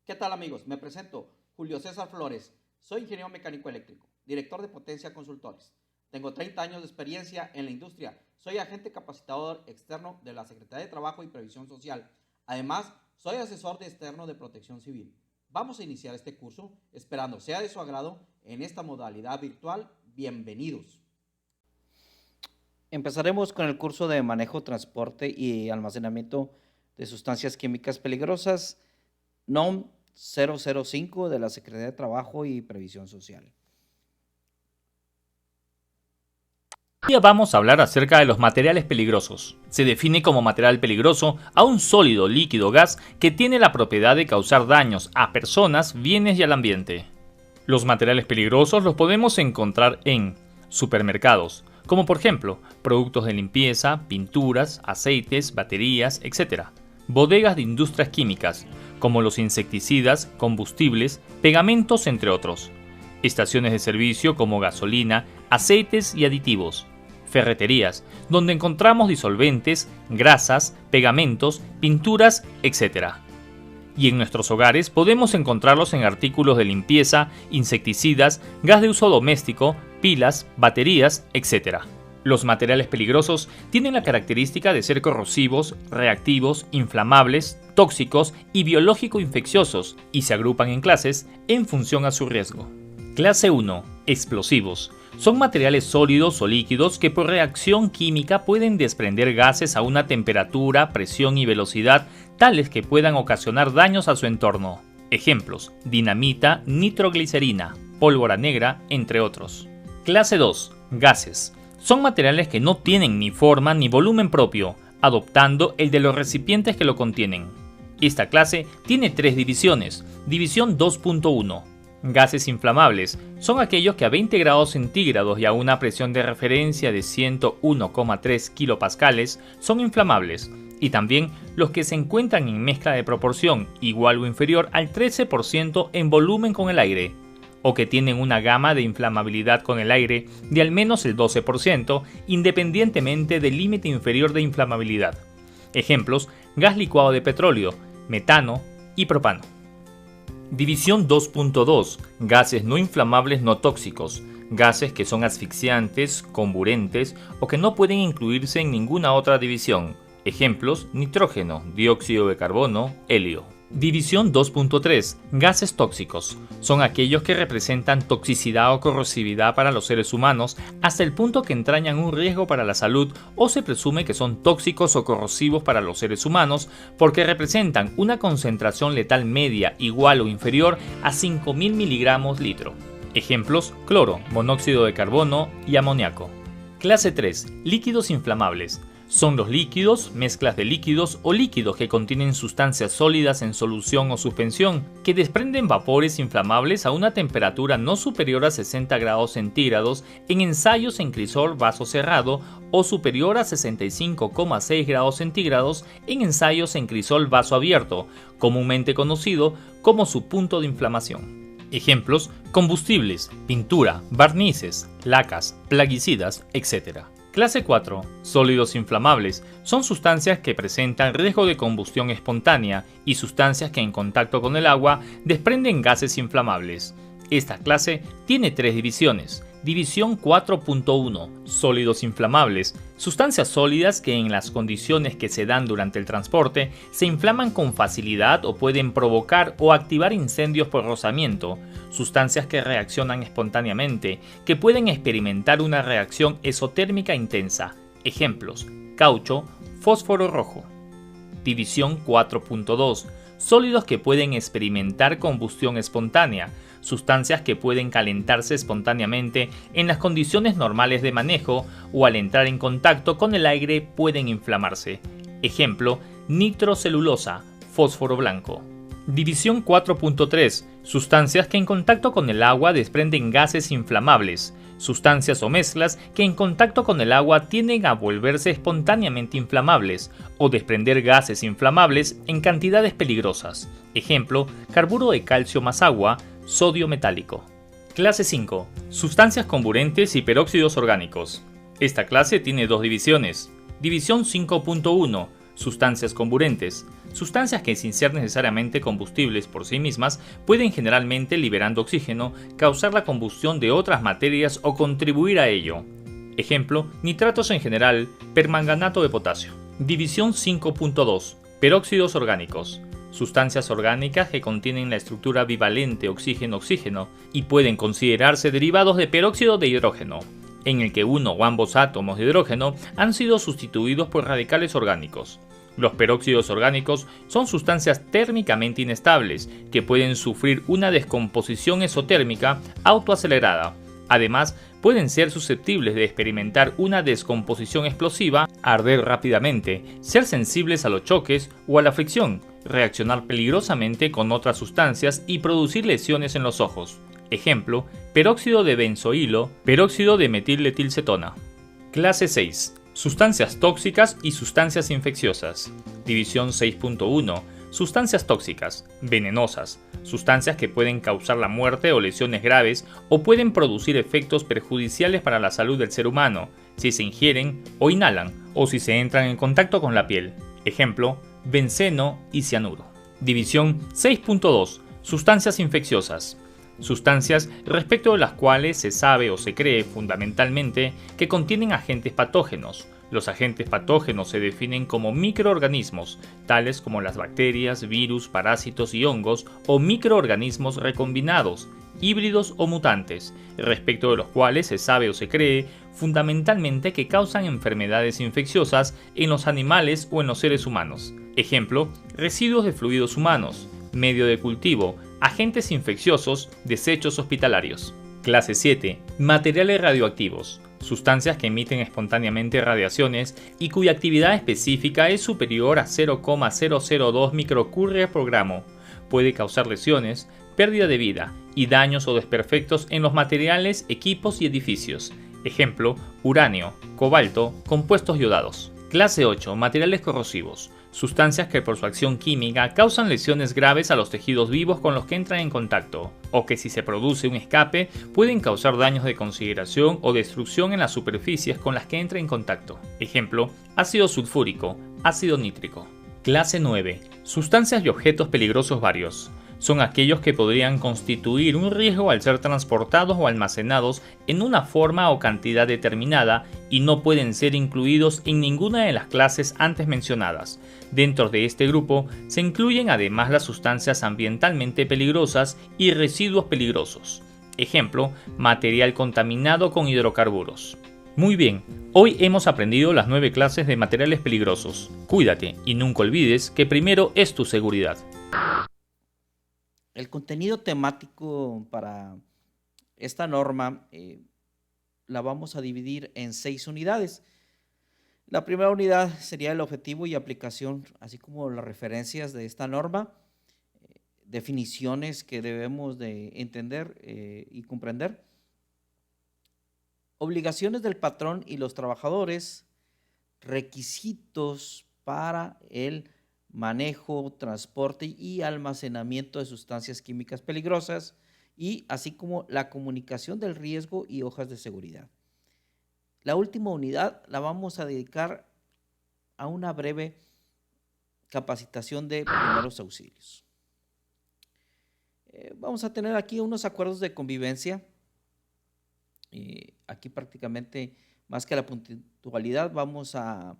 ¿Qué tal amigos? Me presento, Julio César Flores. Soy ingeniero mecánico eléctrico, director de Potencia Consultores. Tengo 30 años de experiencia en la industria. Soy agente capacitador externo de la Secretaría de Trabajo y Previsión Social. Además, soy asesor externo de Protección Civil. Vamos a iniciar este curso, esperando sea de su agrado en esta modalidad virtual. Bienvenidos. Empezaremos con el curso de manejo, transporte y almacenamiento de sustancias químicas peligrosas, NOM 005 de la Secretaría de Trabajo y Previsión Social. Hoy vamos a hablar acerca de los materiales peligrosos. Se define como material peligroso a un sólido, líquido o gas que tiene la propiedad de causar daños a personas, bienes y al ambiente. Los materiales peligrosos los podemos encontrar en supermercados, como por ejemplo productos de limpieza, pinturas, aceites, baterías, etc. Bodegas de industrias químicas, como los insecticidas, combustibles, pegamentos, entre otros. Estaciones de servicio como gasolina, aceites y aditivos. Ferreterías, donde encontramos disolventes, grasas, pegamentos, pinturas, etc. Y en nuestros hogares podemos encontrarlos en artículos de limpieza, insecticidas, gas de uso doméstico, pilas, baterías, etc. Los materiales peligrosos tienen la característica de ser corrosivos, reactivos, inflamables, tóxicos y biológico-infecciosos y se agrupan en clases en función a su riesgo. Clase 1. Explosivos. Son materiales sólidos o líquidos que por reacción química pueden desprender gases a una temperatura, presión y velocidad tales que puedan ocasionar daños a su entorno. Ejemplos: dinamita, nitroglicerina, pólvora negra, entre otros. Clase 2. Gases. Son materiales que no tienen ni forma ni volumen propio, adoptando el de los recipientes que lo contienen. Esta clase tiene tres divisiones. División 2.1. Gases inflamables son aquellos que a 20 grados centígrados y a una presión de referencia de 101,3 kilopascales son inflamables, y también los que se encuentran en mezcla de proporción igual o inferior al 13% en volumen con el aire, o que tienen una gama de inflamabilidad con el aire de al menos el 12%, independientemente del límite inferior de inflamabilidad. Ejemplos: gas licuado de petróleo, metano y propano. División 2.2. Gases no inflamables no tóxicos. Gases que son asfixiantes, comburentes o que no pueden incluirse en ninguna otra división. Ejemplos: nitrógeno, dióxido de carbono, helio. División 2.3. Gases tóxicos. Son aquellos que representan toxicidad o corrosividad para los seres humanos hasta el punto que entrañan un riesgo para la salud o se presume que son tóxicos o corrosivos para los seres humanos porque representan una concentración letal media igual o inferior a 5.000 miligramos litro. Ejemplos: cloro, monóxido de carbono y amoníaco. Clase 3. Líquidos inflamables. Son los líquidos, mezclas de líquidos o líquidos que contienen sustancias sólidas en solución o suspensión, que desprenden vapores inflamables a una temperatura no superior a 60 grados centígrados en ensayos en crisol vaso cerrado o superior a 65,6 grados centígrados en ensayos en crisol vaso abierto, comúnmente conocido como su punto de inflamación. Ejemplos: combustibles, pintura, barnices, lacas, plaguicidas, etc. Clase 4. Sólidos inflamables. Son sustancias que presentan riesgo de combustión espontánea y sustancias que en contacto con el agua desprenden gases inflamables. Esta clase tiene tres divisiones. División 4.1. Sólidos inflamables. Sustancias sólidas que en las condiciones que se dan durante el transporte se inflaman con facilidad o pueden provocar o activar incendios por rozamiento. Sustancias que reaccionan espontáneamente, que pueden experimentar una reacción exotérmica intensa. Ejemplos: caucho, fósforo rojo. División 4.2. Sólidos que pueden experimentar combustión espontánea. Sustancias que pueden calentarse espontáneamente en las condiciones normales de manejo o al entrar en contacto con el aire pueden inflamarse. Ejemplo: nitrocelulosa, fósforo blanco. División 4.3. Sustancias que en contacto con el agua desprenden gases inflamables. Sustancias o mezclas que en contacto con el agua tienden a volverse espontáneamente inflamables o desprender gases inflamables en cantidades peligrosas. Ejemplo: carburo de calcio más agua, sodio metálico. Clase 5. Sustancias comburentes y peróxidos orgánicos. Esta clase tiene dos divisiones. División 5.1. Sustancias comburentes. Sustancias que sin ser necesariamente combustibles por sí mismas pueden generalmente, liberando oxígeno, causar la combustión de otras materias o contribuir a ello. Ejemplo, nitratos en general, permanganato de potasio. División 5.2. Peróxidos orgánicos. Sustancias orgánicas que contienen la estructura bivalente oxígeno-oxígeno y pueden considerarse derivados de peróxido de hidrógeno, en el que uno o ambos átomos de hidrógeno han sido sustituidos por radicales orgánicos. Los peróxidos orgánicos son sustancias térmicamente inestables que pueden sufrir una descomposición exotérmica autoacelerada. Además, pueden ser susceptibles de experimentar una descomposición explosiva, arder rápidamente, ser sensibles a los choques o a la fricción, reaccionar peligrosamente con otras sustancias y producir lesiones en los ojos. Ejemplo, peróxido de benzoilo, peróxido de metilletilcetona. Clase 6. Sustancias tóxicas y sustancias infecciosas. División 6.1. Sustancias tóxicas, venenosas, sustancias que pueden causar la muerte o lesiones graves o pueden producir efectos perjudiciales para la salud del ser humano si se ingieren o inhalan o si se entran en contacto con la piel. Ejemplo, benceno y cianuro. División 6.2. Sustancias infecciosas. Sustancias respecto de las cuales se sabe o se cree fundamentalmente que contienen agentes patógenos. Los agentes patógenos se definen como microorganismos, tales como las bacterias, virus, parásitos y hongos, o microorganismos recombinados, híbridos o mutantes, respecto de los cuales se sabe o se cree fundamentalmente que causan enfermedades infecciosas en los animales o en los seres humanos. Ejemplo, residuos de fluidos humanos, medio de cultivo, agentes infecciosos, desechos hospitalarios. Clase 7. Materiales radioactivos. Sustancias que emiten espontáneamente radiaciones y cuya actividad específica es superior a 0,002 microcuries por gramo. Puede causar lesiones, pérdida de vida y daños o desperfectos en los materiales, equipos y edificios. Ejemplo, uranio, cobalto, compuestos yodados. Clase 8. Materiales corrosivos. Sustancias que por su acción química causan lesiones graves a los tejidos vivos con los que entran en contacto, o que si se produce un escape pueden causar daños de consideración o destrucción en las superficies con las que entra en contacto. Ejemplo, ácido sulfúrico, ácido nítrico. Clase 9. Sustancias y objetos peligrosos varios. Son aquellos que podrían constituir un riesgo al ser transportados o almacenados en una forma o cantidad determinada y no pueden ser incluidos en ninguna de las clases antes mencionadas. Dentro de este grupo se incluyen además las sustancias ambientalmente peligrosas y residuos peligrosos. Ejemplo, material contaminado con hidrocarburos. Muy bien, hoy hemos aprendido las 9 clases de materiales peligrosos. Cuídate y nunca olvides que primero es tu seguridad. El contenido temático para esta norma la vamos a dividir en 6 unidades. La primera unidad sería el objetivo y aplicación, así como las referencias de esta norma, definiciones que debemos de entender y comprender, obligaciones del patrón y los trabajadores, requisitos para el manejo, transporte y almacenamiento de sustancias químicas peligrosas y así como la comunicación del riesgo y hojas de seguridad. La última unidad la vamos a dedicar a una breve capacitación de primeros auxilios. Vamos a tener aquí unos acuerdos de convivencia. Aquí prácticamente más que la puntualidad vamos a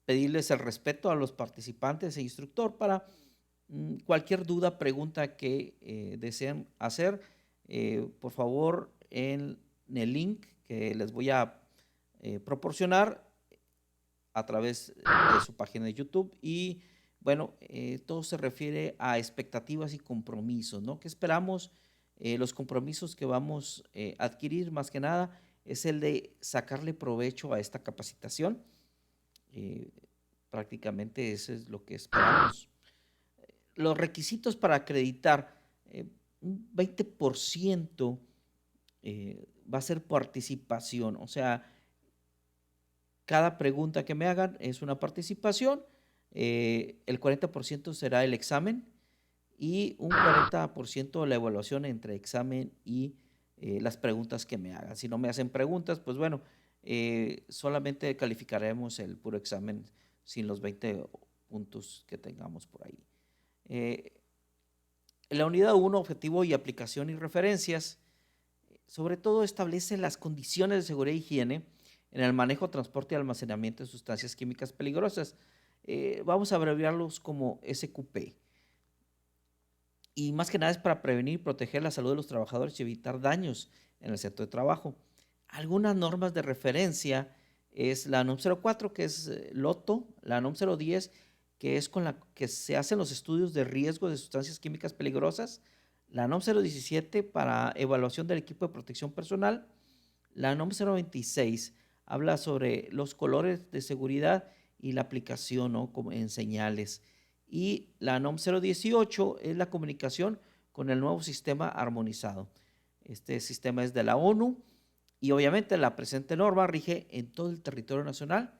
pedirles el respeto a los participantes e instructor para cualquier duda, pregunta que deseen hacer, por favor en el link que les voy a proporcionar a través de su página de YouTube y bueno, todo se refiere a expectativas y compromisos, ¿no? ¿Qué esperamos? Los compromisos que vamos a adquirir más que nada es el de sacarle provecho a esta capacitación. Prácticamente eso es lo que esperamos. Los requisitos para acreditar, un 20% va a ser participación, o sea, cada pregunta que me hagan es una participación, el 40% será el examen y un 40% la evaluación entre examen y las preguntas que me hagan. Si no me hacen preguntas, pues bueno, solamente calificaremos el puro examen sin los 20 puntos que tengamos por ahí. En la unidad 1, objetivo y aplicación y referencias, sobre todo establece las condiciones de seguridad e higiene en el manejo, transporte y almacenamiento de sustancias químicas peligrosas. Vamos a abreviarlos como SQP. Y más que nada es para prevenir y proteger la salud de los trabajadores y evitar daños en el centro de trabajo. Algunas normas de referencia es la NOM 04, que es LOTO, la NOM 010, que es con la que se hacen los estudios de riesgo de sustancias químicas peligrosas, la NOM 017 para evaluación del equipo de protección personal, la NOM 026 habla sobre los colores de seguridad y la aplicación, ¿no?, como en señales, y la NOM 018 es la comunicación con el nuevo sistema armonizado. Este sistema es de la ONU y obviamente la presente norma rige en todo el territorio nacional,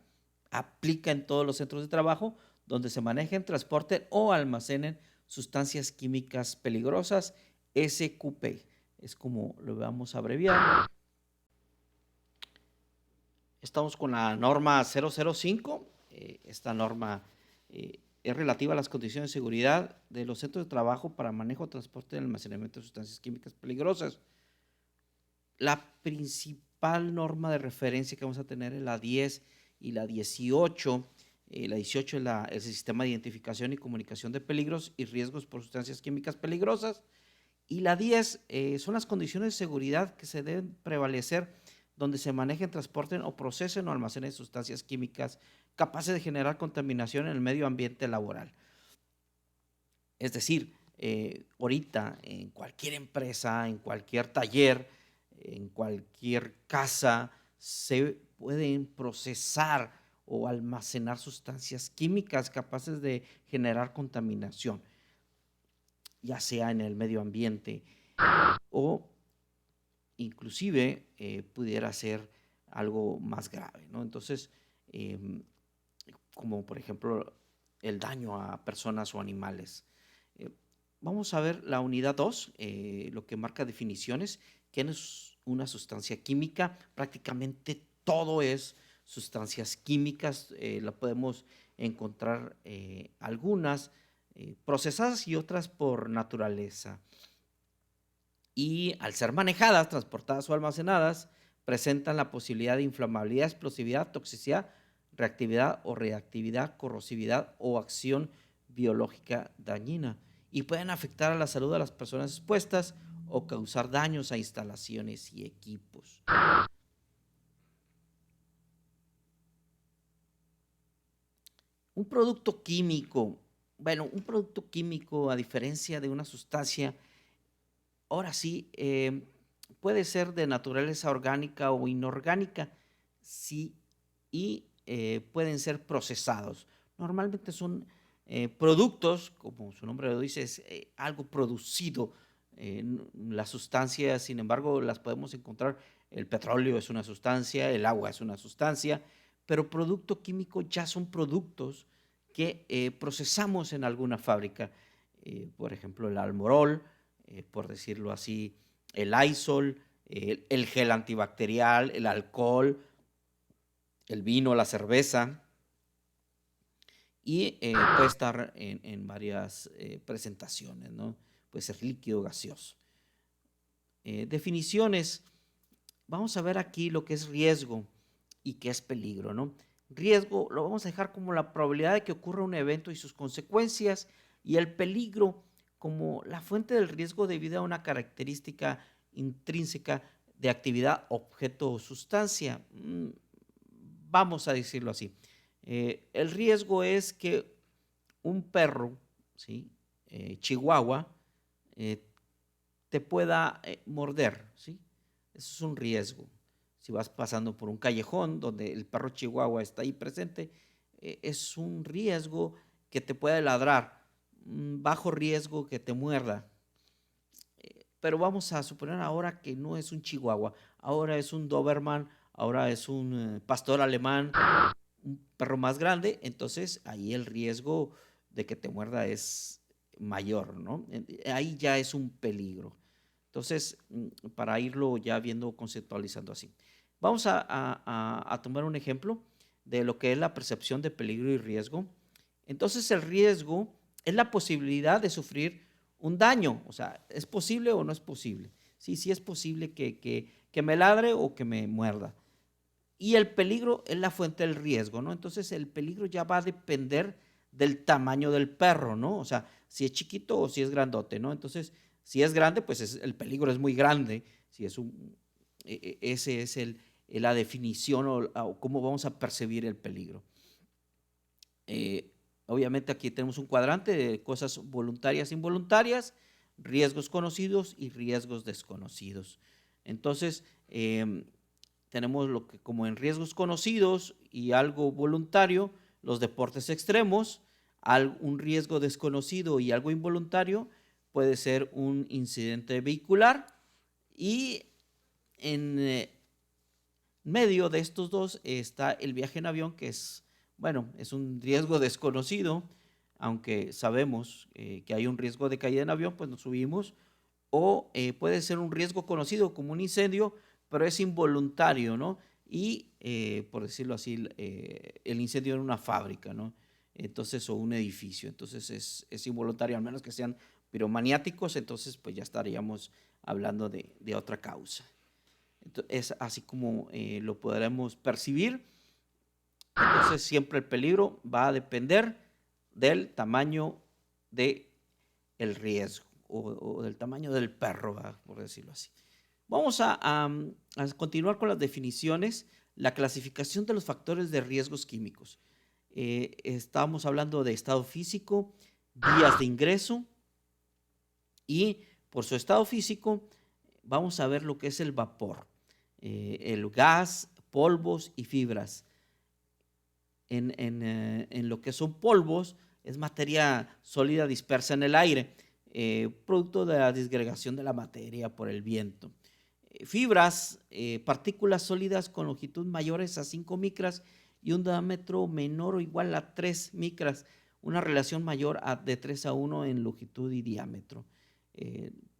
aplica en todos los centros de trabajo donde se manejen, transporten o almacenen sustancias químicas peligrosas, SQP, es como lo vamos a abreviar. Estamos con la norma 005, esta norma es relativa a las condiciones de seguridad de los centros de trabajo para manejo, transporte y almacenamiento de sustancias químicas peligrosas. La principal norma de referencia que vamos a tener es la 10 y la 18. La 18 es el sistema de identificación y comunicación de peligros y riesgos por sustancias químicas peligrosas. Y la 10 son las condiciones de seguridad que se deben prevalecer donde se manejen, transporten o procesen o almacenen sustancias químicas capaces de generar contaminación en el medio ambiente laboral. Es decir, ahorita en cualquier empresa, en cualquier taller, en cualquier casa, se pueden procesar o almacenar sustancias químicas capaces de generar contaminación, ya sea en el medio ambiente o inclusive pudiera ser algo más grave, ¿no? Entonces, como por ejemplo el daño a personas o animales. Vamos a ver la unidad 2, lo que marca definiciones. ¿Qué es una sustancia química? Prácticamente todo es sustancias químicas, la podemos encontrar algunas procesadas y otras por naturaleza. Y al ser manejadas, transportadas o almacenadas, presentan la posibilidad de inflamabilidad, explosividad, toxicidad, reactividad o reactividad, corrosividad o acción biológica dañina y pueden afectar a la salud de las personas expuestas o causar daños a instalaciones y equipos. Un producto químico, un producto químico a diferencia de una sustancia, ahora sí, puede ser de naturaleza orgánica o inorgánica, sí, y pueden ser procesados. Normalmente son productos, como su nombre lo dice, es algo producido. Las sustancias, sin embargo, las podemos encontrar. El petróleo es una sustancia, el agua es una sustancia, pero producto químico ya son productos que procesamos en alguna fábrica. Por ejemplo, el Almorol, por decirlo así, el Lysol, el gel antibacterial, el alcohol, el vino, la cerveza, y puede estar en varias presentaciones, ¿no? Puede ser líquido, gaseoso. Definiciones. Vamos a ver aquí lo que es riesgo y qué es peligro, ¿no? Riesgo lo vamos a dejar como la probabilidad de que ocurra un evento y sus consecuencias, y el peligro como la fuente del riesgo debido a una característica intrínseca de actividad, objeto o sustancia. Vamos a decirlo así. El riesgo es que un perro, ¿sí?, chihuahua, te pueda morder, ¿sí? Eso es un riesgo. Si vas pasando por un callejón donde el perro chihuahua está ahí presente, es un riesgo que te puede ladrar, bajo riesgo que te muerda. Pero vamos a suponer ahora que no es un chihuahua, ahora es un Doberman, ahora es un pastor alemán, un perro más grande, entonces ahí el riesgo de que te muerda es mayor, ¿no? Ahí ya es un peligro. Entonces, para irlo ya viendo, conceptualizando así. Vamos a tomar un ejemplo de lo que es la percepción de peligro y riesgo. Entonces el riesgo es la posibilidad de sufrir un daño. O sea, ¿es posible o no es posible? Sí, sí es posible que me ladre o que me muerda. Y el peligro es la fuente del riesgo, ¿no? Entonces el peligro ya va a depender del tamaño del perro, ¿no? O sea, si es chiquito o si es grandote, ¿no? Entonces, si es grande, pues el peligro es muy grande. Si es ese es la definición o cómo vamos a percibir el peligro. Obviamente aquí tenemos un cuadrante de cosas voluntarias e involuntarias, riesgos conocidos y riesgos desconocidos. Entonces, tenemos lo que como en riesgos conocidos y algo voluntario, los deportes extremos, un riesgo desconocido y algo involuntario puede ser un incidente vehicular, y en medio de estos dos está el viaje en avión, que es, bueno, es un riesgo desconocido, aunque sabemos que hay un riesgo de caída en avión, pues nos subimos, o puede ser un riesgo conocido como un incendio, pero es involuntario, ¿no? Y, por decirlo así, el incendio en una fábrica, ¿no? Entonces, o un edificio, entonces es involuntario, al menos que sean piromaniáticos, entonces pues ya estaríamos hablando de otra causa. Entonces, es así como lo podremos percibir. Entonces, siempre el peligro va a depender del tamaño del riesgo o del tamaño del perro, ¿verdad? Por decirlo así. Vamos a continuar con las definiciones. La clasificación de los factores de riesgos químicos. Estamos hablando de estado físico, vías de ingreso, y por su estado físico vamos a ver lo que es el vapor, el gas, polvos y fibras. En lo que son polvos, es materia sólida dispersa en el aire, producto de la disgregación de la materia por el viento. Fibras, partículas sólidas con longitud mayores a 5 micras y un diámetro menor o igual a 3 micras, una relación mayor de 3 a 1 en longitud y diámetro,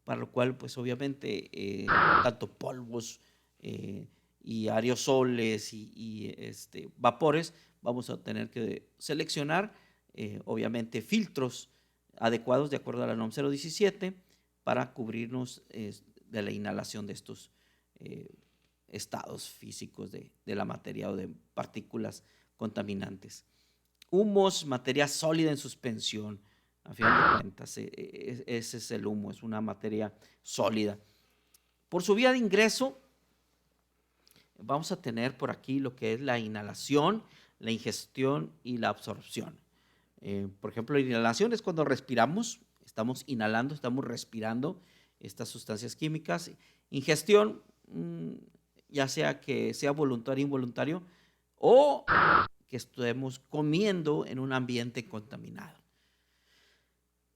para lo cual pues obviamente tanto polvos y aerosoles y vapores, vamos a tener que seleccionar obviamente filtros adecuados de acuerdo a la NOM 017 para cubrirnos de la inhalación de estos estados físicos de la materia o de partículas contaminantes. Humos, materia sólida en suspensión, a final de cuentas, ese es el humo, es una materia sólida. Por su vía de ingreso, vamos a tener por aquí lo que es la inhalación, la ingestión y la absorción. Por ejemplo, la inhalación es cuando respiramos, estamos inhalando, estamos respirando estas sustancias químicas. Ingestión, ya sea que sea voluntario o involuntario, o que estemos comiendo en un ambiente contaminado.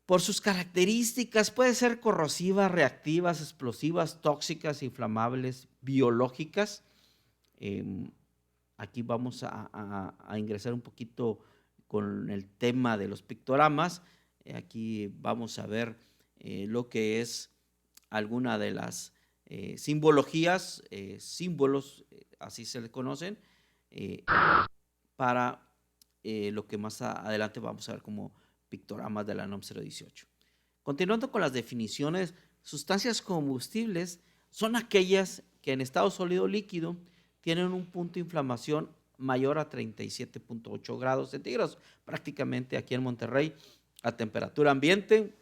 Por sus características, puede ser corrosivas, reactivas, explosivas, tóxicas, inflamables, biológicas. Aquí vamos a ingresar un poquito con el tema de los pictogramas. Aquí vamos a ver lo que es alguna de las simbologías, símbolos, así se le conocen, para lo que más adelante vamos a ver como pictogramas de la NOM 018. Continuando con las definiciones, sustancias combustibles son aquellas que en estado sólido o líquido tienen un punto de inflamación mayor a 37.8 grados centígrados. Prácticamente aquí en Monterrey, a temperatura ambiente,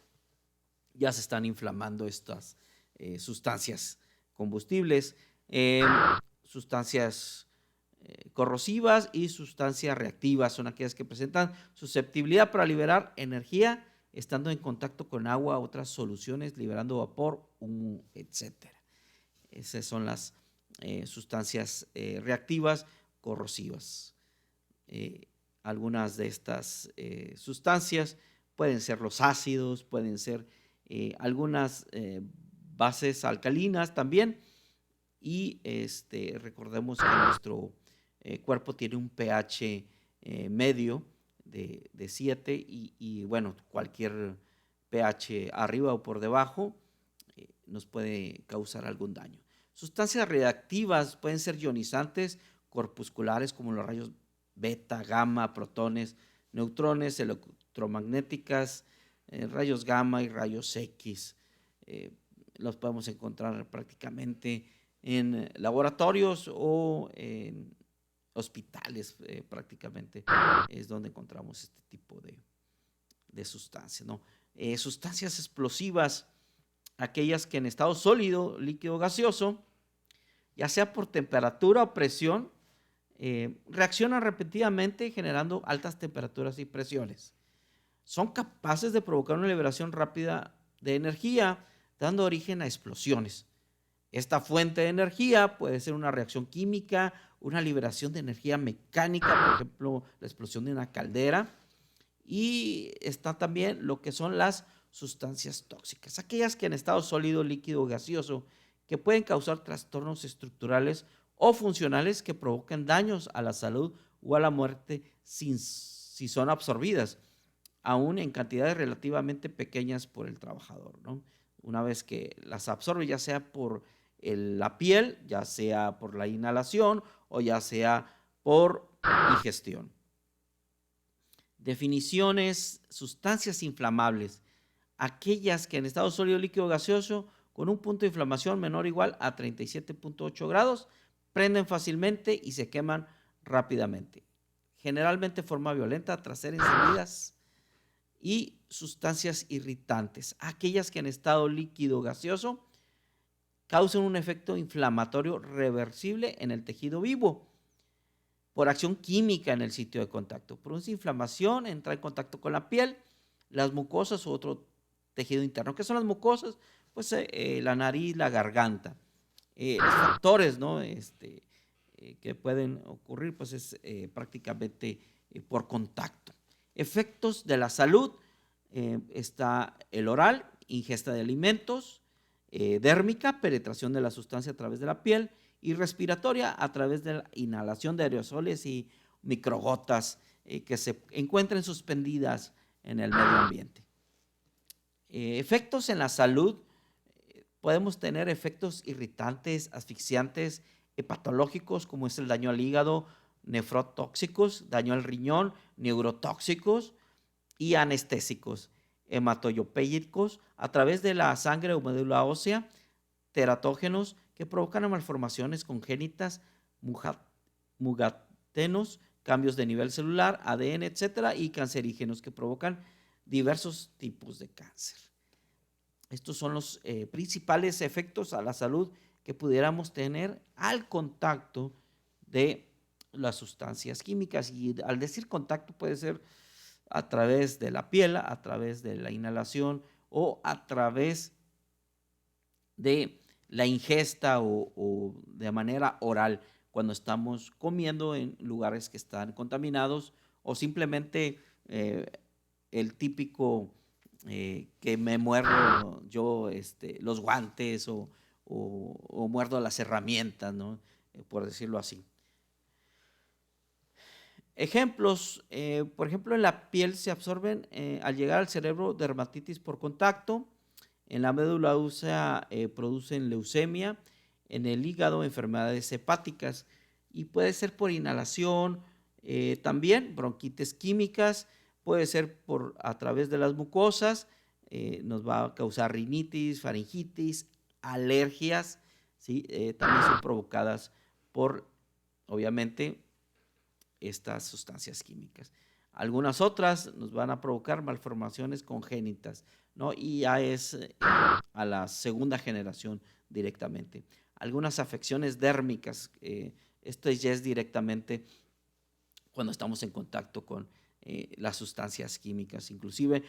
ya se están inflamando estas sustancias combustibles, sustancias corrosivas y sustancias reactivas son aquellas que presentan susceptibilidad para liberar energía estando en contacto con agua, otras soluciones, liberando vapor, humo, etc. Esas son las sustancias reactivas corrosivas. Algunas de estas sustancias pueden ser los ácidos, pueden ser algunas bases alcalinas también, y recordemos que nuestro cuerpo tiene un pH medio de 7 y bueno, cualquier pH arriba o por debajo nos puede causar algún daño. Sustancias reactivas pueden ser ionizantes, corpusculares como los rayos beta, gamma, protones, neutrones, electromagnéticas, rayos gamma y rayos X. Los podemos encontrar prácticamente en laboratorios o en hospitales, prácticamente es donde encontramos este tipo de sustancias, ¿no? Sustancias explosivas, aquellas que en estado sólido, líquido, gaseoso, ya sea por temperatura o presión, reaccionan repetidamente generando altas temperaturas y presiones. Son capaces de provocar una liberación rápida de energía, dando origen a explosiones. Esta fuente de energía puede ser una reacción química, una liberación de energía mecánica, por ejemplo, la explosión de una caldera, y está también lo que son las sustancias tóxicas, aquellas que en estado sólido, líquido o gaseoso, que pueden causar trastornos estructurales o funcionales que provocan daños a la salud o a la muerte si son absorbidas, aún en cantidades relativamente pequeñas por el trabajador, ¿no? Una vez que las absorbe, ya sea por la piel, ya sea por la inhalación o ya sea por ingestión. Definiciones: sustancias inflamables, aquellas que en estado sólido, líquido o gaseoso, con un punto de inflamación menor o igual a 37.8 grados, prenden fácilmente y se queman rápidamente, generalmente de forma violenta tras ser encendidas. Y sustancias irritantes, aquellas que en estado líquido o gaseoso causan un efecto inflamatorio reversible en el tejido vivo por acción química en el sitio de contacto. Produce inflamación, entra en contacto con la piel, las mucosas u otro tejido interno. ¿Qué son las mucosas? Pues la nariz, la garganta. Los factores, ¿no? Que pueden ocurrir, pues es prácticamente por contacto. Efectos de la salud: está el oral, ingesta de alimentos, dérmica, penetración de la sustancia a través de la piel, y respiratoria a través de la inhalación de aerosoles y microgotas que se encuentren suspendidas en el medio ambiente. Efectos en la salud: podemos tener efectos irritantes, asfixiantes, hepatológicos, como es el daño al hígado, nefrotóxicos, daño al riñón, neurotóxicos y anestésicos, hematoyopéyicos a través de la sangre o médula ósea, teratógenos que provocan malformaciones congénitas, mutágenos, cambios de nivel celular, ADN, etcétera, y cancerígenos que provocan diversos tipos de cáncer. Estos son los principales efectos a la salud que pudiéramos tener al contacto de las sustancias químicas. Y al decir contacto, puede ser a través de la piel, a través de la inhalación o a través de la ingesta o de manera oral cuando estamos comiendo en lugares que están contaminados, o simplemente el típico que me muerdo yo los guantes o muerdo las herramientas, ¿no? Por decirlo así. Ejemplos: por ejemplo, en la piel se absorben al llegar al cerebro dermatitis por contacto, en la médula ósea producen leucemia, en el hígado enfermedades hepáticas, y puede ser por inhalación, también bronquitis químicas, puede ser a través de las mucosas, nos va a causar rinitis, faringitis, alergias, ¿sí? También son provocadas por, obviamente, estas sustancias químicas. Algunas otras nos van a provocar malformaciones congénitas, ¿no? Y ya es a la segunda generación directamente. Algunas afecciones dérmicas, esto ya es directamente cuando estamos en contacto con las sustancias químicas, inclusive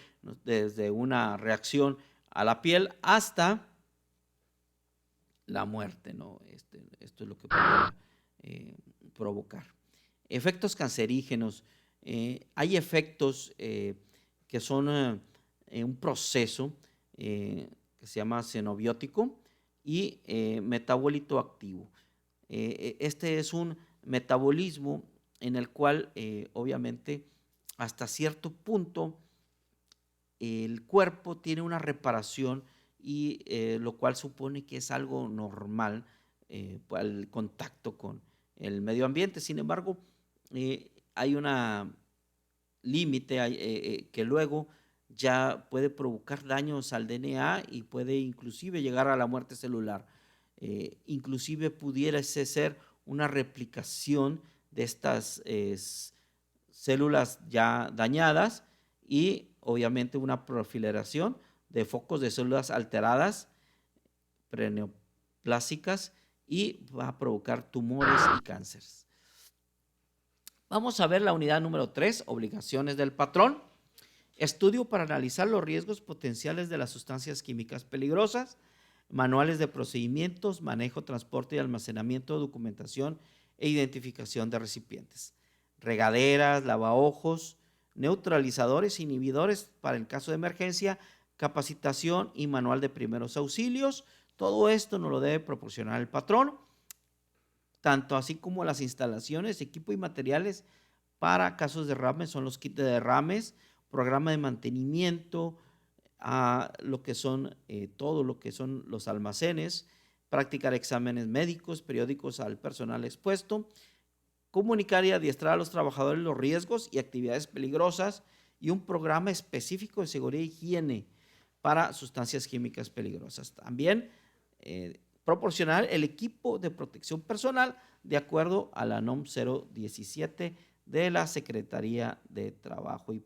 desde una reacción a la piel hasta la muerte, ¿no? Esto es lo que puede provocar. Efectos cancerígenos: hay efectos que son un proceso que se llama xenobiótico y metabolito activo. Este es un metabolismo en el cual obviamente hasta cierto punto el cuerpo tiene una reparación y lo cual supone que es algo normal al contacto con el medio ambiente. Sin embargo, hay una límite que luego ya puede provocar daños al DNA y puede inclusive llegar a la muerte celular. Inclusive pudiera ser una replicación de estas células ya dañadas y obviamente una proliferación de focos de células alteradas, preneoplásicas, y va a provocar tumores y cánceres. Vamos a ver la unidad número 3, obligaciones del patrón. Estudio para analizar los riesgos potenciales de las sustancias químicas peligrosas, manuales de procedimientos, manejo, transporte y almacenamiento, documentación e identificación de recipientes, regaderas, lavaojos, neutralizadores, inhibidores para el caso de emergencia, capacitación y manual de primeros auxilios. Todo esto nos lo debe proporcionar el patrón, tanto así como las instalaciones, equipo y materiales para casos de derrames, son los kits de derrames, programa de mantenimiento, a lo que son todo lo que son los almacenes, practicar exámenes médicos periódicos al personal expuesto, comunicar y adiestrar a los trabajadores los riesgos y actividades peligrosas y un programa específico de seguridad e higiene para sustancias químicas peligrosas. También proporcionar el equipo de protección personal de acuerdo a la NOM 017 de la Secretaría de Trabajo y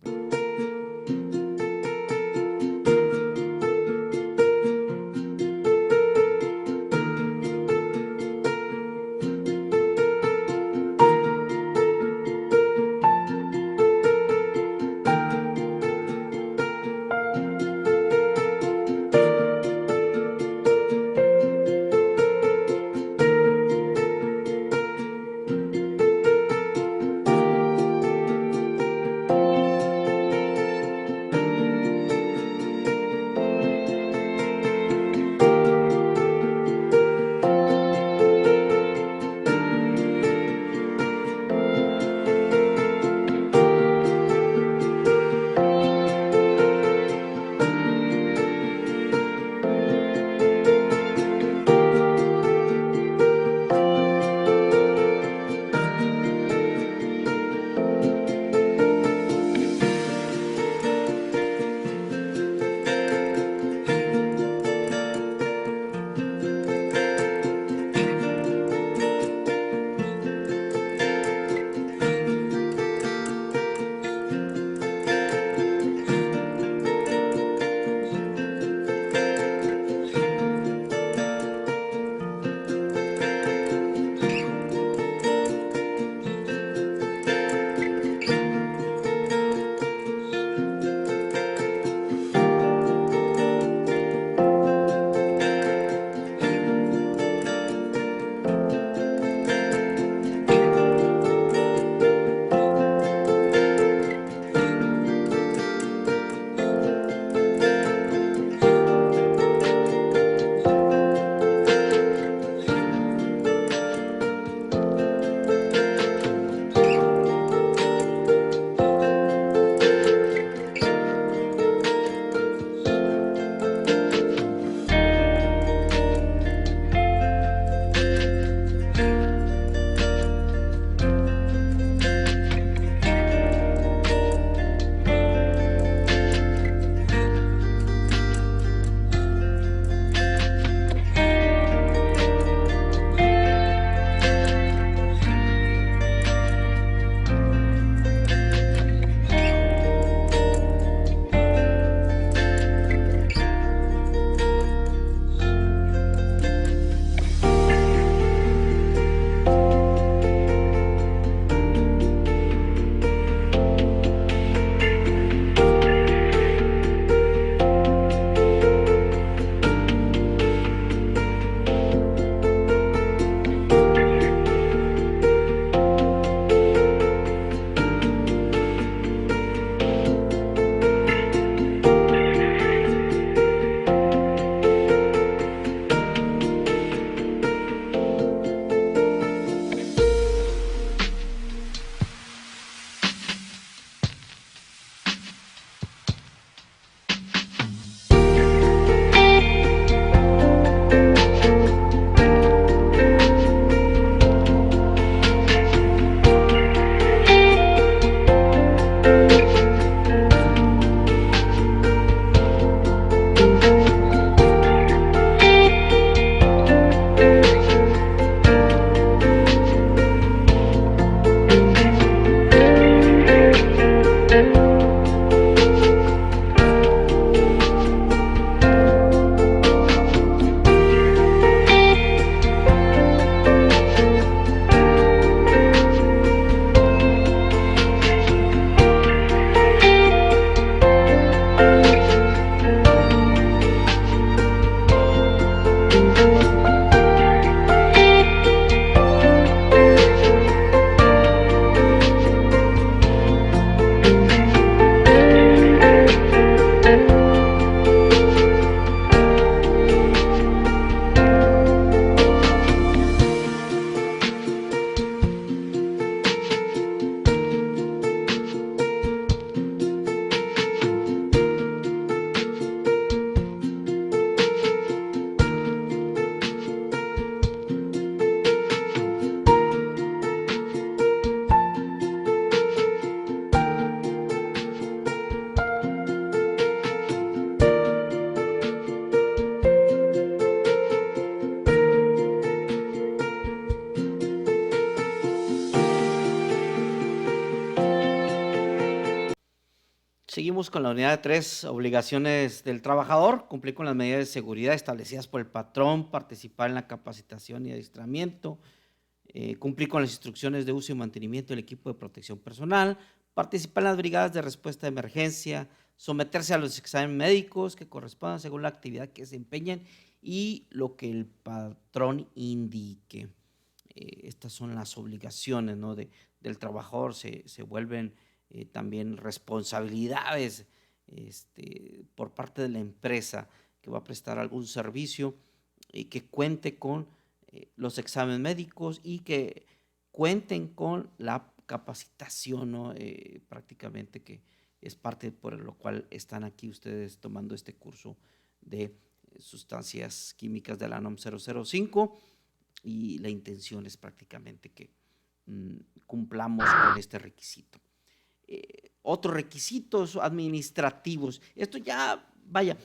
Seguimos con la unidad de 3, obligaciones del trabajador, cumplir con las medidas de seguridad establecidas por el patrón, participar en la capacitación y adiestramiento, cumplir con las instrucciones de uso y mantenimiento del equipo de protección personal, participar en las brigadas de respuesta de emergencia, someterse a los exámenes médicos que correspondan según la actividad que desempeñen y lo que el patrón indique. Estas son las obligaciones, ¿no?, del trabajador, se vuelven también responsabilidades por parte de la empresa que va a prestar algún servicio y que cuente con los exámenes médicos y que cuenten con la capacitación, ¿no? Prácticamente que es parte por lo cual están aquí ustedes tomando este curso de sustancias químicas de la NOM 005 y la intención es prácticamente que cumplamos con este requisito. Otros requisitos administrativos, esto ya, vaya,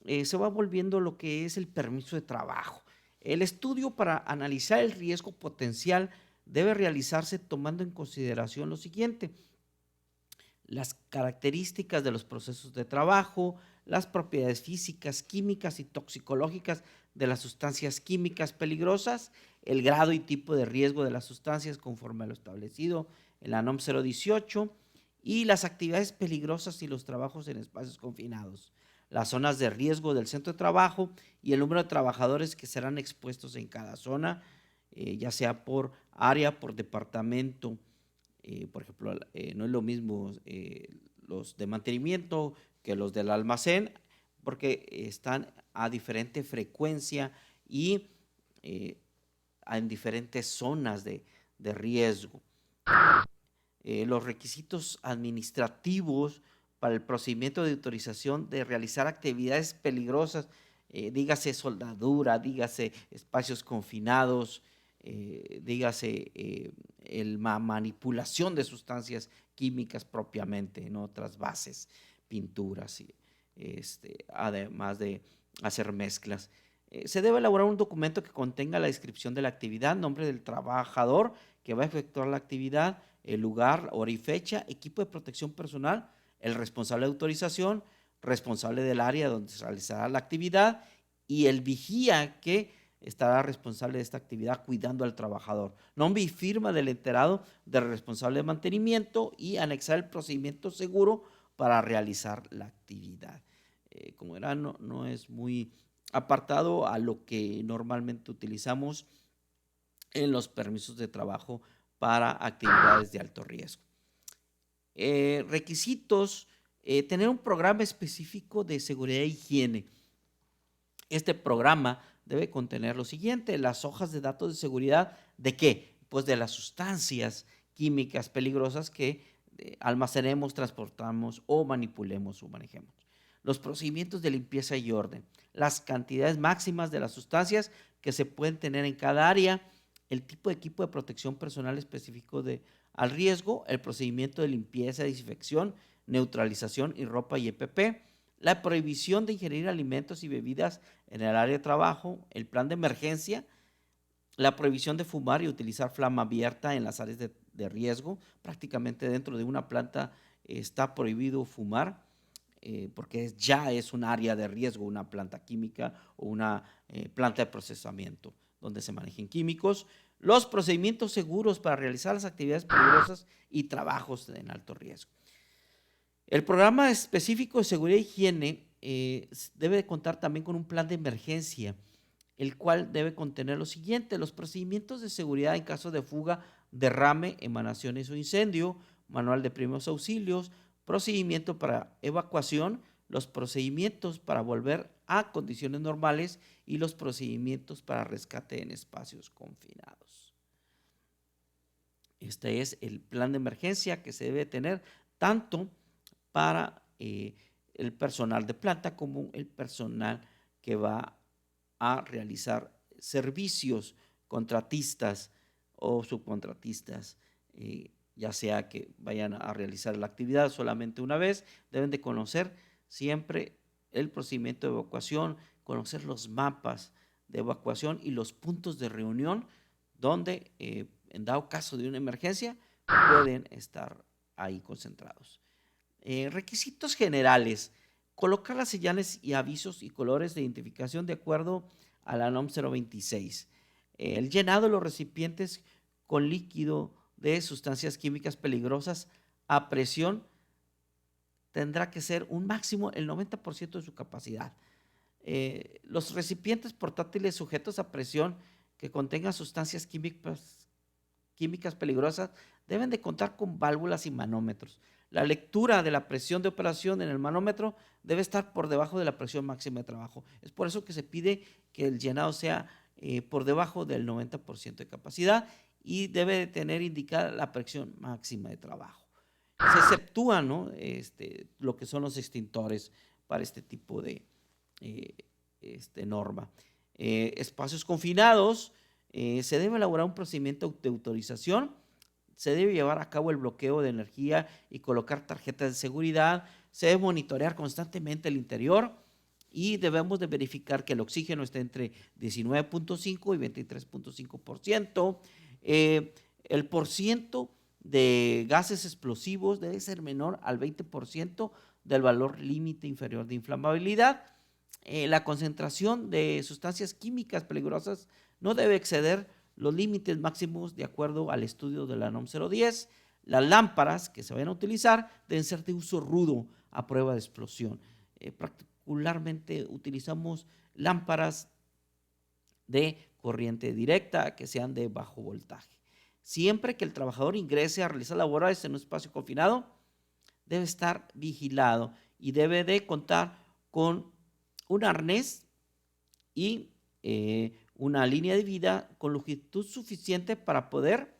se va volviendo lo que es el permiso de trabajo. El estudio para analizar el riesgo potencial debe realizarse tomando en consideración lo siguiente: las características de los procesos de trabajo, las propiedades físicas, químicas y toxicológicas de las sustancias químicas peligrosas, el grado y tipo de riesgo de las sustancias conforme a lo establecido en la NOM 018 y las actividades peligrosas y los trabajos en espacios confinados, las zonas de riesgo del centro de trabajo y el número de trabajadores que serán expuestos en cada zona, ya sea por área, por departamento. Por ejemplo, no es lo mismo los de mantenimiento que los del almacén, porque están a diferente frecuencia y en diferentes zonas de riesgo. Los requisitos administrativos para el procedimiento de autorización de realizar actividades peligrosas, dígase soldadura, dígase espacios confinados, dígase manipulación de sustancias químicas propiamente en otras bases, pinturas, además de hacer mezclas. Se debe elaborar un documento que contenga la descripción de la actividad, nombre del trabajador que va a efectuar la actividad, el lugar, hora y fecha, equipo de protección personal, el responsable de autorización, responsable del área donde se realizará la actividad y el vigía que estará responsable de esta actividad cuidando al trabajador. Nombre y firma del enterado del responsable de mantenimiento y anexar el procedimiento seguro para realizar la actividad. Como verán, no es muy apartado a lo que normalmente utilizamos en los permisos de trabajo para actividades de alto riesgo. Requisitos: tener un programa específico de seguridad e higiene. Este programa debe contener lo siguiente: las hojas de datos de seguridad, ¿de qué? Pues de las sustancias químicas peligrosas que almacenemos, transportamos o manipulemos o manejemos. Los procedimientos de limpieza y orden, las cantidades máximas de las sustancias que se pueden tener en cada área, el tipo de equipo de protección personal específico al riesgo, el procedimiento de limpieza, desinfección, neutralización y ropa y EPP, la prohibición de ingerir alimentos y bebidas en el área de trabajo, el plan de emergencia, la prohibición de fumar y utilizar flama abierta en las áreas de riesgo. Prácticamente dentro de una planta está prohibido fumar porque ya es un área de riesgo, una planta química o una planta de procesamiento donde se manejen químicos. Los procedimientos seguros para realizar las actividades peligrosas y trabajos en alto riesgo. El programa específico de seguridad e higiene debe contar también con un plan de emergencia, el cual debe contener lo siguiente: los procedimientos de seguridad en caso de fuga, derrame, emanaciones o incendio, manual de primeros auxilios, procedimiento para evacuación, los procedimientos para volver a condiciones normales y los procedimientos para rescate en espacios confinados. Este es el plan de emergencia que se debe tener tanto para el personal de planta como el personal que va a realizar servicios, contratistas o subcontratistas, ya sea que vayan a realizar la actividad solamente una vez. Deben de conocer siempre el procedimiento de evacuación, conocer los mapas de evacuación y los puntos de reunión donde en dado caso de una emergencia pueden estar ahí concentrados. Requisitos generales. Colocar las señales y avisos y colores de identificación de acuerdo a la NOM 026. El llenado de los recipientes con líquido de sustancias químicas peligrosas a presión tendrá que ser un máximo el 90% de su capacidad. Los recipientes portátiles sujetos a presión que contengan sustancias químicas peligrosas deben de contar con válvulas y manómetros. La lectura de la presión de operación en el manómetro debe estar por debajo de la presión máxima de trabajo. Es por eso que se pide que el llenado sea por debajo del 90% de capacidad y debe de tener indicada la presión máxima de trabajo. Se exceptúa, ¿no? Lo que son los extintores para este tipo de norma. Espacios confinados, se debe elaborar un procedimiento de autorización, se debe llevar a cabo el bloqueo de energía y colocar tarjetas de seguridad, se debe monitorear constantemente el interior y debemos de verificar que el oxígeno esté entre 19.5 y 23.5%. El porciento de gases explosivos debe ser menor al 20% del valor límite inferior de inflamabilidad. La concentración de sustancias químicas peligrosas no debe exceder los límites máximos de acuerdo al estudio de la NOM 010. Las lámparas que se vayan a utilizar deben ser de uso rudo a prueba de explosión. Particularmente utilizamos lámparas de corriente directa que sean de bajo voltaje. Siempre que el trabajador ingrese a realizar labores en un espacio confinado, debe estar vigilado y debe de contar con un arnés y una línea de vida con longitud suficiente para poder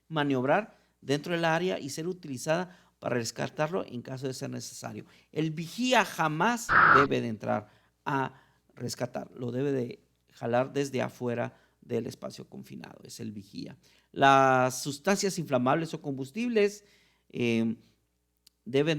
maniobrar dentro del área y ser utilizada para rescatarlo en caso de ser necesario. El vigía jamás debe de entrar a rescatar, lo debe de jalar desde afuera del espacio confinado, es el vigía. Las sustancias inflamables o combustibles deben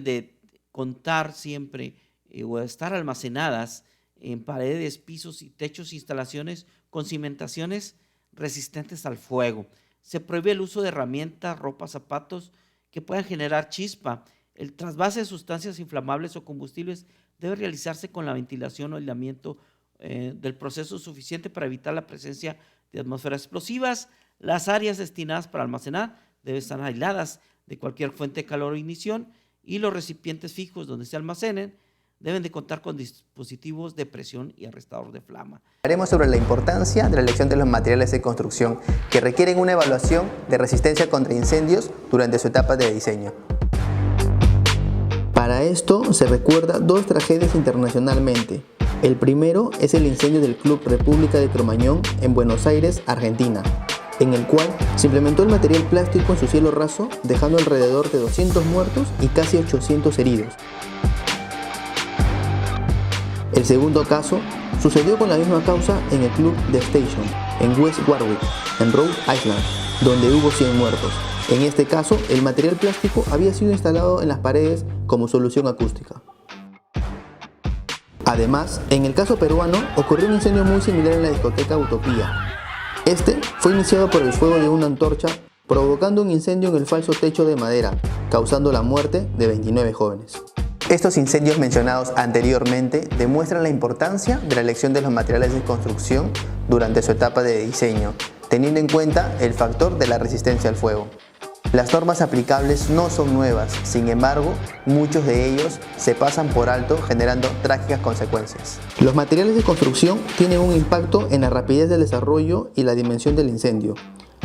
de contar siempre o estar almacenadas en paredes, pisos y techos, instalaciones con cimentaciones resistentes al fuego. Se prohíbe el uso de herramientas, ropa, zapatos que puedan generar chispa. El trasvase de sustancias inflamables o combustibles debe realizarse con la ventilación o aislamiento del proceso suficiente para evitar la presencia de atmósferas explosivas. Las áreas destinadas para almacenar deben estar aisladas de cualquier fuente de calor o ignición y los recipientes fijos donde se almacenen deben de contar con dispositivos de presión y arrestador de flama. Hablaremos sobre la importancia de la elección de los materiales de construcción que requieren una evaluación de resistencia contra incendios durante su etapa de diseño. Para esto se recuerda dos tragedias internacionalmente. El primero es el incendio del Club República de Cromañón en Buenos Aires, Argentina, en el cual se implementó el material plástico en su cielo raso, dejando alrededor de 200 muertos y casi 800 heridos. El segundo caso sucedió con la misma causa en el Club The Station, en West Warwick, en Rhode Island, donde hubo 100 muertos. En este caso, el material plástico había sido instalado en las paredes como solución acústica. Además, en el caso peruano, ocurrió un incendio muy similar en la discoteca Utopía. Este fue iniciado por el fuego de una antorcha, provocando un incendio en el falso techo de madera, causando la muerte de 29 jóvenes. Estos incendios mencionados anteriormente demuestran la importancia de la elección de los materiales de construcción durante su etapa de diseño, teniendo en cuenta el factor de la resistencia al fuego. Las normas aplicables no son nuevas, sin embargo, muchos de ellos se pasan por alto generando trágicas consecuencias. Los materiales de construcción tienen un impacto en la rapidez del desarrollo y la dimensión del incendio.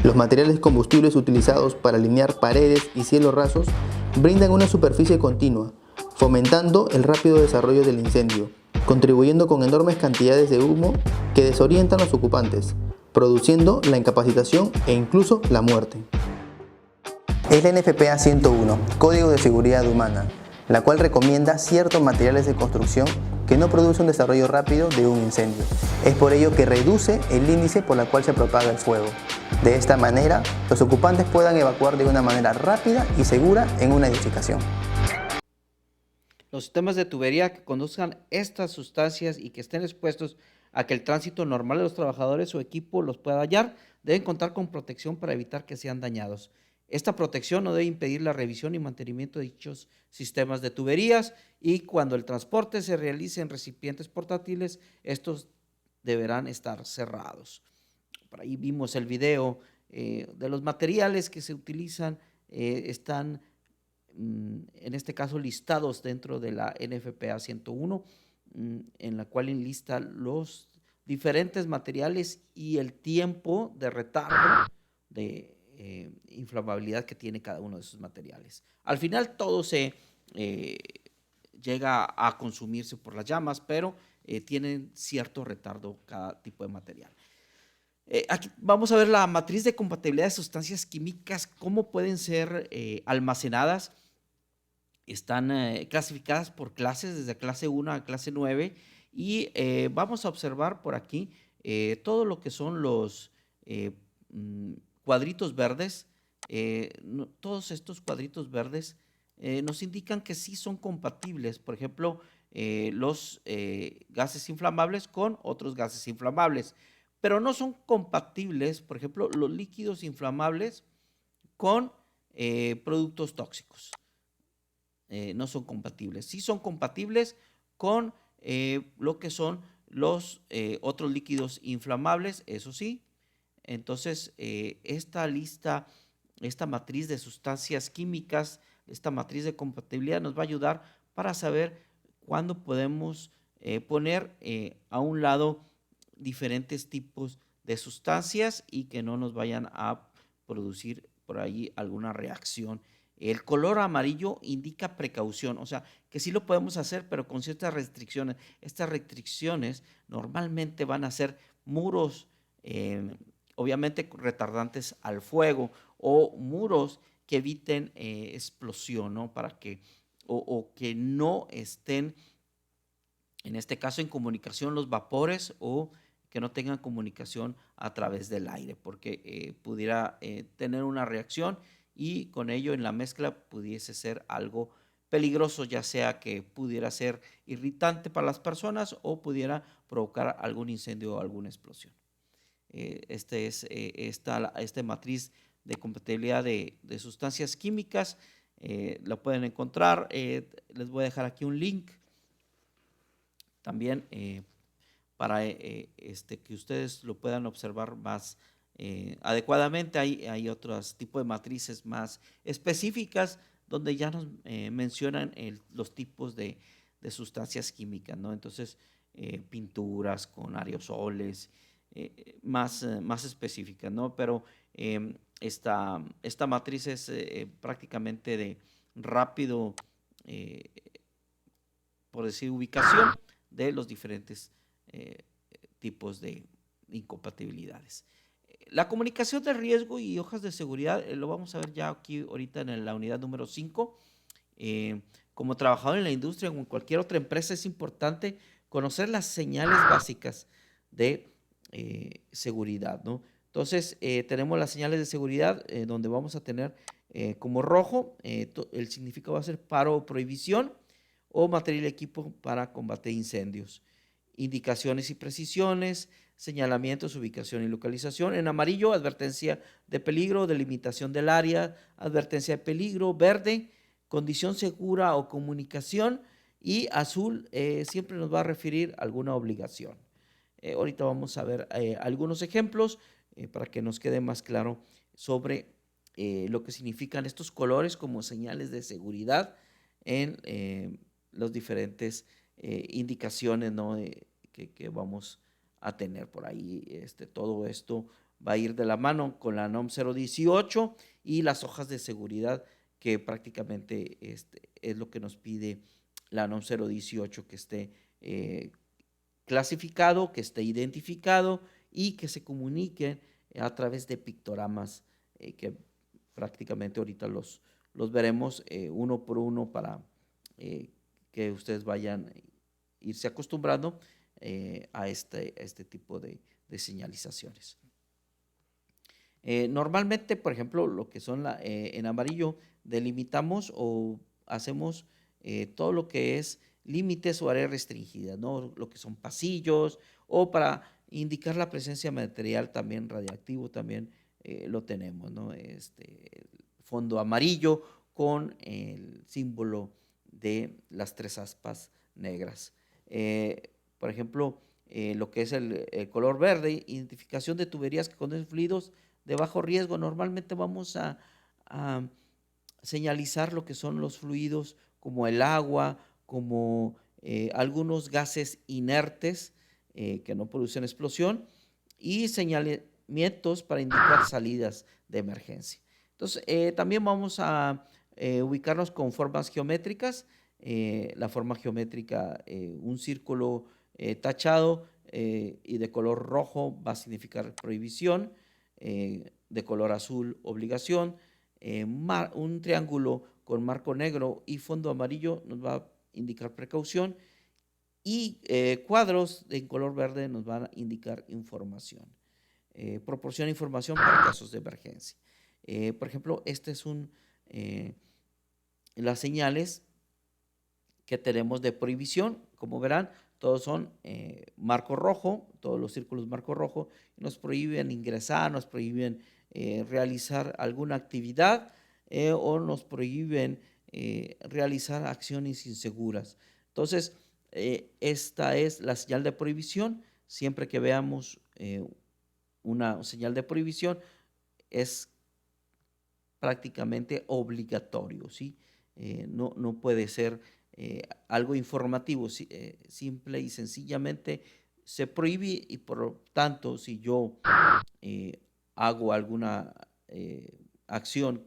Los materiales combustibles utilizados para alinear paredes y cielos rasos brindan una superficie continua, fomentando el rápido desarrollo del incendio, contribuyendo con enormes cantidades de humo que desorientan a los ocupantes, produciendo la incapacitación e incluso la muerte. Es la NFPA 101, Código de Seguridad Humana, la cual recomienda ciertos materiales de construcción que no producen un desarrollo rápido de un incendio. Es por ello que reduce el índice por el cual se propaga el fuego. De esta manera, los ocupantes puedan evacuar de una manera rápida y segura en una edificación. Los sistemas de tubería que conduzcan estas sustancias y que estén expuestos a que el tránsito normal de los trabajadores o equipo los pueda hallar, deben contar con protección para evitar que sean dañados. Esta protección no debe impedir la revisión y mantenimiento de dichos sistemas de tuberías, y cuando el transporte se realice en recipientes portátiles, estos deberán estar cerrados. Por ahí vimos el video de los materiales que se utilizan, están en este caso listados dentro de la NFPA 101, en la cual enlista los diferentes materiales y el tiempo de retardo de inflamabilidad que tiene cada uno de esos materiales. Al final todo se llega a consumirse por las llamas, pero tienen cierto retardo cada tipo de material. Aquí vamos a ver la matriz de compatibilidad de sustancias químicas, cómo pueden ser almacenadas. Están clasificadas por clases, desde clase 1 a clase 9, y vamos a observar por aquí todo lo que son los cuadritos verdes. Todos estos cuadritos verdes nos indican que sí son compatibles, por ejemplo, los gases inflamables con otros gases inflamables, pero no son compatibles, por ejemplo, los líquidos inflamables con productos tóxicos. No son compatibles. Sí son compatibles con lo que son los otros líquidos inflamables, eso sí. Entonces, esta lista, esta matriz de sustancias químicas, esta matriz de compatibilidad nos va a ayudar para saber cuándo podemos poner a un lado diferentes tipos de sustancias y que no nos vayan a producir por ahí alguna reacción. El color amarillo indica precaución, o sea, que sí lo podemos hacer, pero con ciertas restricciones. Estas restricciones normalmente van a ser muros, obviamente retardantes al fuego, o muros que eviten explosión, ¿no? Para que, o que no estén, en este caso, en comunicación los vapores, o que no tengan comunicación a través del aire, porque pudiera tener una reacción y con ello en la mezcla pudiese ser algo peligroso, ya sea que pudiera ser irritante para las personas o pudiera provocar algún incendio o alguna explosión. Esta matriz de compatibilidad de sustancias químicas la pueden encontrar. Les voy a dejar aquí un link también para que ustedes lo puedan observar más adecuadamente. Hay otros tipos de matrices más específicas donde ya nos mencionan los tipos de sustancias químicas, ¿no? Entonces, pinturas con aerosoles, más específicas, ¿no? Pero esta matriz es prácticamente de rápido, por decir, ubicación de los diferentes tipos de incompatibilidades. La comunicación de riesgo y hojas de seguridad lo vamos a ver ya aquí ahorita en la unidad número 5. Como trabajador en la industria o en cualquier otra empresa, es importante conocer las señales básicas de seguridad, ¿no? Entonces, tenemos las señales de seguridad donde vamos a tener como rojo, el significado va a ser paro o prohibición, o material y equipo para combatir incendios. Indicaciones y precisiones, señalamientos, ubicación y localización. En amarillo, advertencia de peligro, delimitación del área, advertencia de peligro. Verde, condición segura o comunicación. Y azul siempre nos va a referir a alguna obligación. Ahorita vamos a ver algunos ejemplos para que nos quede más claro sobre lo que significan estos colores como señales de seguridad en las diferentes indicaciones, ¿no? que vamos a tener por ahí. Todo esto va a ir de la mano con la NOM 018 y las hojas de seguridad, que prácticamente es lo que nos pide la NOM 018, que esté clasificado, que esté identificado y que se comunique a través de pictogramas que prácticamente ahorita los veremos uno por uno para que ustedes vayan irse acostumbrando a este tipo de señalizaciones. Normalmente, por ejemplo, lo que son en amarillo, delimitamos o hacemos todo lo que es límites o áreas restringidas, ¿no? Lo que son pasillos, o para indicar la presencia de material también radiactivo, también lo tenemos, ¿no? fondo amarillo con el símbolo de las 3 aspas negras. Por ejemplo, lo que es el color verde, identificación de tuberías que contienen fluidos de bajo riesgo. Normalmente vamos a señalizar lo que son los fluidos como el agua, como algunos gases inertes que no producen explosión, y señalamientos para indicar salidas de emergencia. Entonces, también vamos a ubicarnos con formas geométricas. La forma geométrica, un círculo tachado y de color rojo va a significar prohibición, de color azul obligación, un triángulo con marco negro y fondo amarillo nos va a indicar precaución, y cuadros en color verde nos van a indicar información. Proporciona información para casos de emergencia. Por ejemplo, este es las señales que tenemos de prohibición. Como verán, todos son marco rojo, todos los círculos marco rojo, nos prohíben ingresar, nos prohíben realizar alguna actividad o nos prohíben realizar acciones inseguras. Entonces, esta es la señal de prohibición. Siempre que veamos una señal de prohibición, es prácticamente obligatorio, ¿sí? No puede ser algo informativo, simple y sencillamente se prohíbe, y por lo tanto, si yo hago alguna acción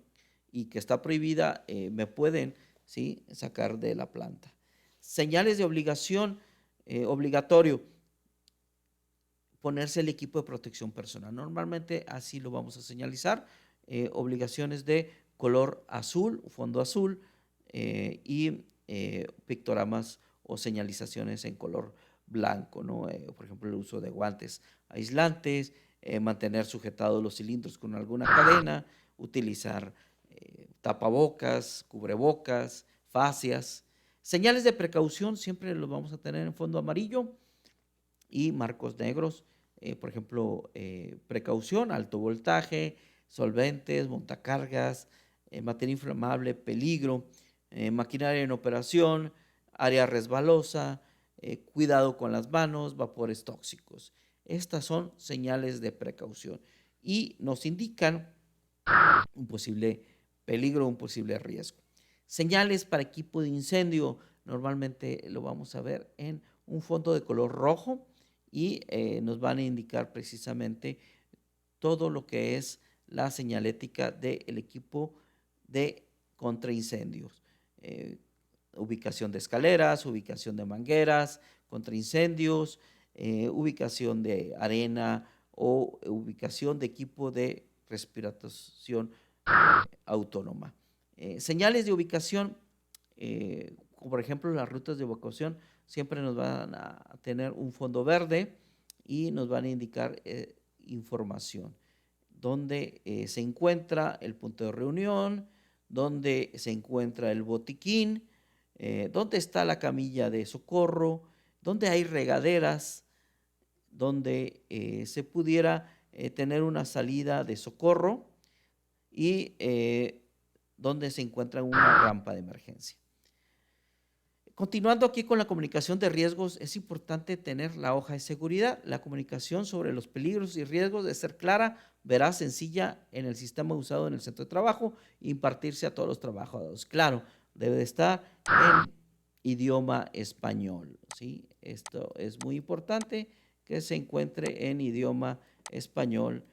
y que está prohibida, me pueden, ¿sí?, sacar de la planta. Señales de obligación, obligatorio, ponerse el equipo de protección personal. Normalmente así lo vamos a señalizar. Obligaciones de color azul, fondo azul, y pictogramas o señalizaciones en color blanco, ¿no? Por ejemplo, el uso de guantes aislantes, mantener sujetados los cilindros con alguna cadena, utilizar tapabocas, cubrebocas, fascias. Señales de precaución siempre los vamos a tener en fondo amarillo y marcos negros. Por ejemplo, precaución, alto voltaje, solventes, montacargas, materia inflamable, peligro, maquinaria en operación, área resbalosa, cuidado con las manos, vapores tóxicos. Estas son señales de precaución y nos indican un posible peligro, un posible riesgo. Señales para equipo de incendio, normalmente lo vamos a ver en un fondo de color rojo y nos van a indicar precisamente todo lo que es la señalética del equipo de contraincendios. Ubicación de escaleras, ubicación de mangueras, contraincendios, ubicación de arena o ubicación de equipo de respiración autónoma. Señales de ubicación, como por ejemplo las rutas de evacuación, siempre nos van a tener un fondo verde y nos van a indicar información. Dónde se encuentra el punto de reunión, dónde se encuentra el botiquín, dónde está la camilla de socorro, dónde hay regaderas, donde se pudiera tener una salida de socorro y donde se encuentra una rampa de emergencia. Continuando aquí con la comunicación de riesgos, es importante tener la hoja de seguridad. La comunicación sobre los peligros y riesgos debe ser clara, veraz, sencilla en el sistema usado en el centro de trabajo e impartirse a todos los trabajadores. Claro, debe de estar en idioma español, ¿sí? Esto es muy importante, que se encuentre en idioma español.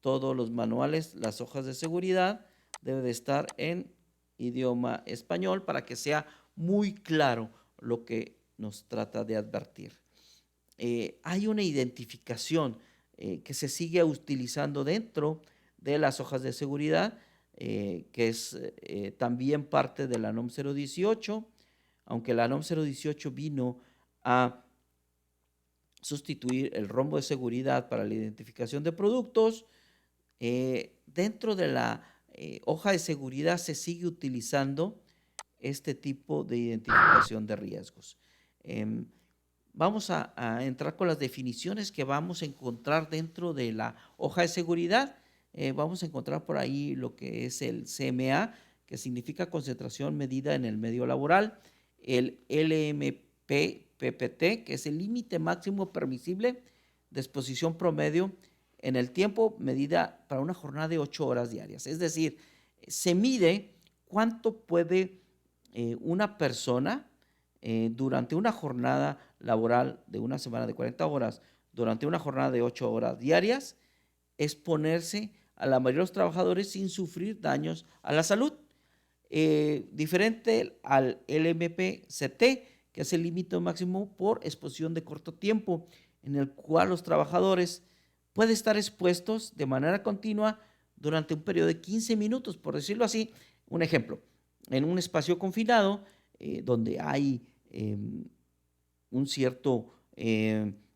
Todos los manuales, las hojas de seguridad deben de estar en idioma español para que sea muy claro lo que nos trata de advertir. Hay una identificación que se sigue utilizando dentro de las hojas de seguridad, que es también parte de la NOM 018, aunque la NOM 018 vino a sustituir el rombo de seguridad para la identificación de productos. Dentro de la hoja de seguridad se sigue utilizando este tipo de identificación de riesgos. Vamos a entrar con las definiciones que vamos a encontrar dentro de la hoja de seguridad. vamos a encontrar por ahí lo que es el CMA, que significa concentración medida en el medio laboral, el LMP-PPT, que es el límite máximo permisible de exposición promedio en el tiempo medida para una jornada de 8 horas diarias. Es decir, se mide cuánto puede una persona durante una jornada laboral de una semana de 40 horas, durante una jornada de 8 horas diarias, exponerse a la mayoría de los trabajadores sin sufrir daños a la salud. Diferente al LMP-CT, que es el límite máximo por exposición de corto tiempo, en el cual los trabajadores pueden estar expuestos de manera continua durante un periodo de 15 minutos, por decirlo así. Un ejemplo, en un espacio confinado, donde hay un cierto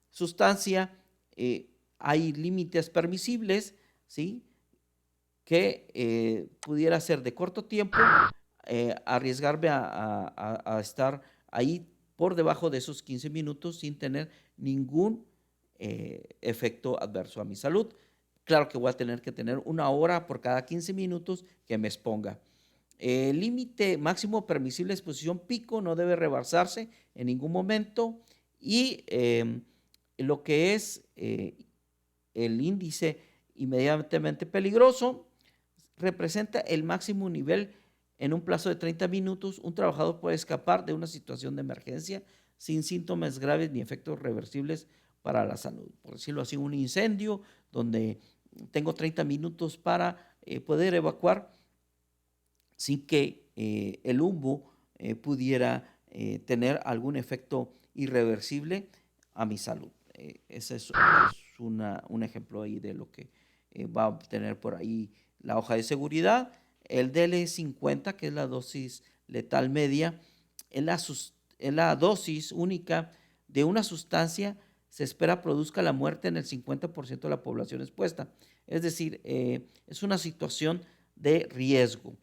sustancia, hay límites permisibles, ¿sí?, que pudiera ser de corto tiempo, arriesgarme a estar ahí por debajo de esos 15 minutos sin tener ningún efecto adverso a mi salud. Claro que voy a tener que tener 1 hora por cada 15 minutos que me exponga. El límite máximo permisible de exposición pico no debe rebasarse en ningún momento, y lo que es el índice inmediatamente peligroso representa el máximo nivel. En un plazo de 30 minutos, un trabajador puede escapar de una situación de emergencia sin síntomas graves ni efectos reversibles para la salud. Por decirlo así, un incendio donde tengo 30 minutos para poder evacuar sin que el humo pudiera tener algún efecto irreversible a mi salud. Ese es un ejemplo ahí de lo que va a obtener por ahí la hoja de seguridad. El DL50, que es la dosis letal media, es la dosis única de una sustancia se espera produzca la muerte en el 50% de la población expuesta. Es decir, es una situación de riesgo,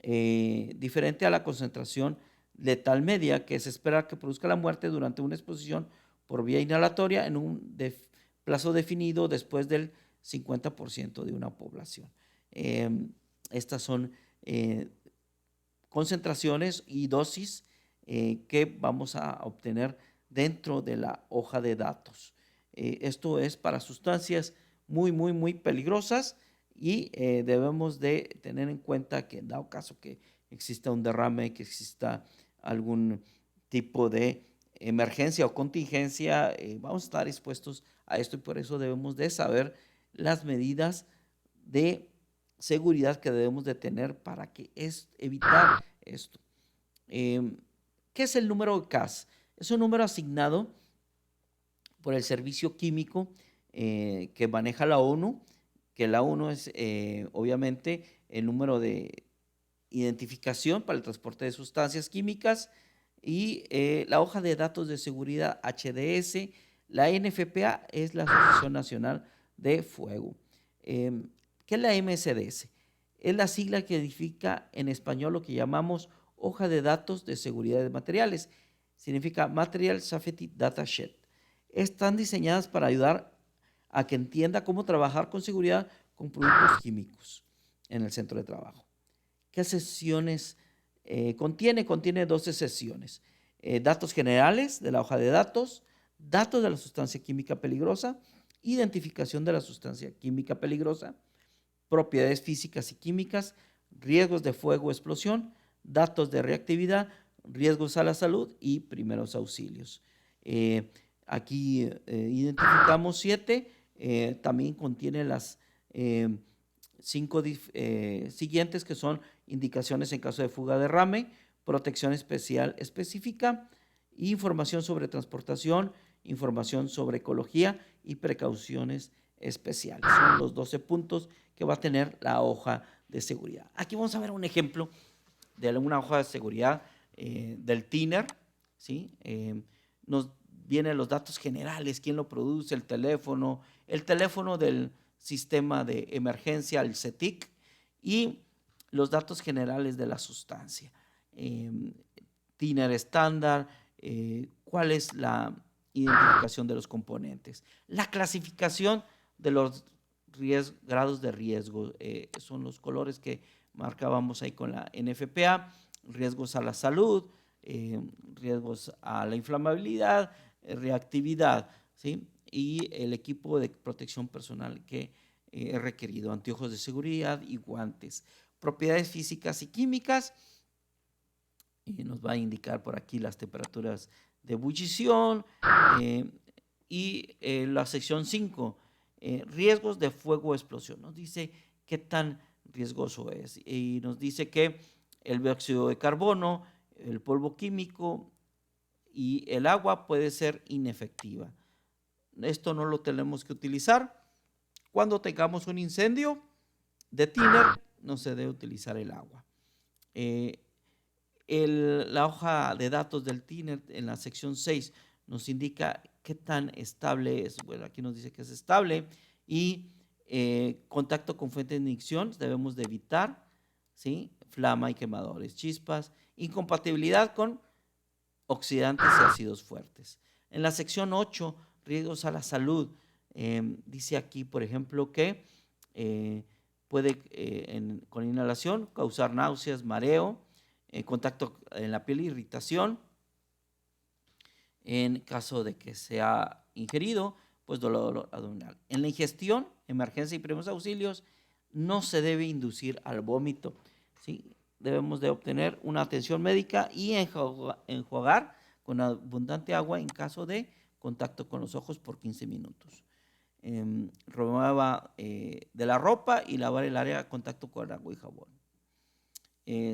diferente a la concentración letal media, que se espera que produzca la muerte durante una exposición por vía inhalatoria en un plazo definido después del 50% de una población. Estas son concentraciones y dosis que vamos a obtener dentro de la hoja de datos. Esto es para sustancias muy peligrosas, y debemos de tener en cuenta que en dado caso que exista un derrame, que exista algún tipo de emergencia o contingencia, vamos a estar expuestos a esto, y por eso debemos de saber las medidas de seguridad que debemos de tener para que evitar esto. ¿Qué es el número de CAS? Es un número asignado por el servicio químico que maneja la ONU, que la ONU es obviamente el número de identificación para el transporte de sustancias químicas, y la hoja de datos de seguridad HDS. La NFPA es la Asociación Nacional de Fuego. ¿Qué es la MSDS? Es la sigla que significa en español lo que llamamos hoja de datos de seguridad de materiales. Significa Material Safety Data Sheet. Están diseñadas para ayudar a que entienda cómo trabajar con seguridad con productos químicos en el centro de trabajo. ¿Qué secciones contiene? Contiene 12 secciones. Datos generales de la hoja de datos, datos de la sustancia química peligrosa, identificación de la sustancia química peligrosa, propiedades físicas y químicas, riesgos de fuego o explosión, datos de reactividad, riesgos a la salud y primeros auxilios. Aquí identificamos 7, también contiene las 5 siguientes, que son indicaciones en caso de fuga, derrame, protección especial específica, información sobre transportación, información sobre ecología y precauciones especiales. Son los 12 puntos que va a tener la hoja de seguridad. Aquí vamos a ver un ejemplo de una hoja de seguridad del TINER, ¿sí? Nos vienen los datos generales, quién lo produce, el teléfono del sistema de emergencia, el CETIC, y los datos generales de la sustancia. TINER estándar, cuál es la identificación de los componentes, la clasificación de los grados de riesgo. Son los colores que marcábamos ahí con la NFPA: riesgos a la salud, riesgos a la inflamabilidad, reactividad, ¿sí? Y el equipo de protección personal que es requerido: anteojos de seguridad y guantes. Propiedades físicas y químicas, nos va a indicar por aquí las temperaturas de ebullición, y la sección 5, riesgos de fuego o explosión. Nos dice qué tan riesgoso es, y nos dice que el dióxido de carbono, el polvo químico y el agua puede ser inefectiva. Esto no lo tenemos que utilizar. Cuando tengamos un incendio de tiner, no se debe utilizar el agua. La hoja de datos del tiner en la sección 6 nos indica qué tan estable es. Bueno, aquí nos dice que es estable. Y contacto con fuente de ignición debemos de evitar, ¿sí? Flama y quemadores, chispas. Incompatibilidad con oxidantes y ácidos fuertes. En la sección 8, riesgos a la salud, dice aquí, por ejemplo, que puede con inhalación causar náuseas, mareo, contacto en la piel, irritación. En caso de que sea ingerido, pues dolor abdominal. En la ingestión, emergencia y primeros auxilios, no se debe inducir al vómito, ¿sí? Debemos de obtener una atención médica y enjuagar con abundante agua en caso de contacto con los ojos por 15 minutos. Remueva de la ropa y lavar el área de contacto con agua y jabón.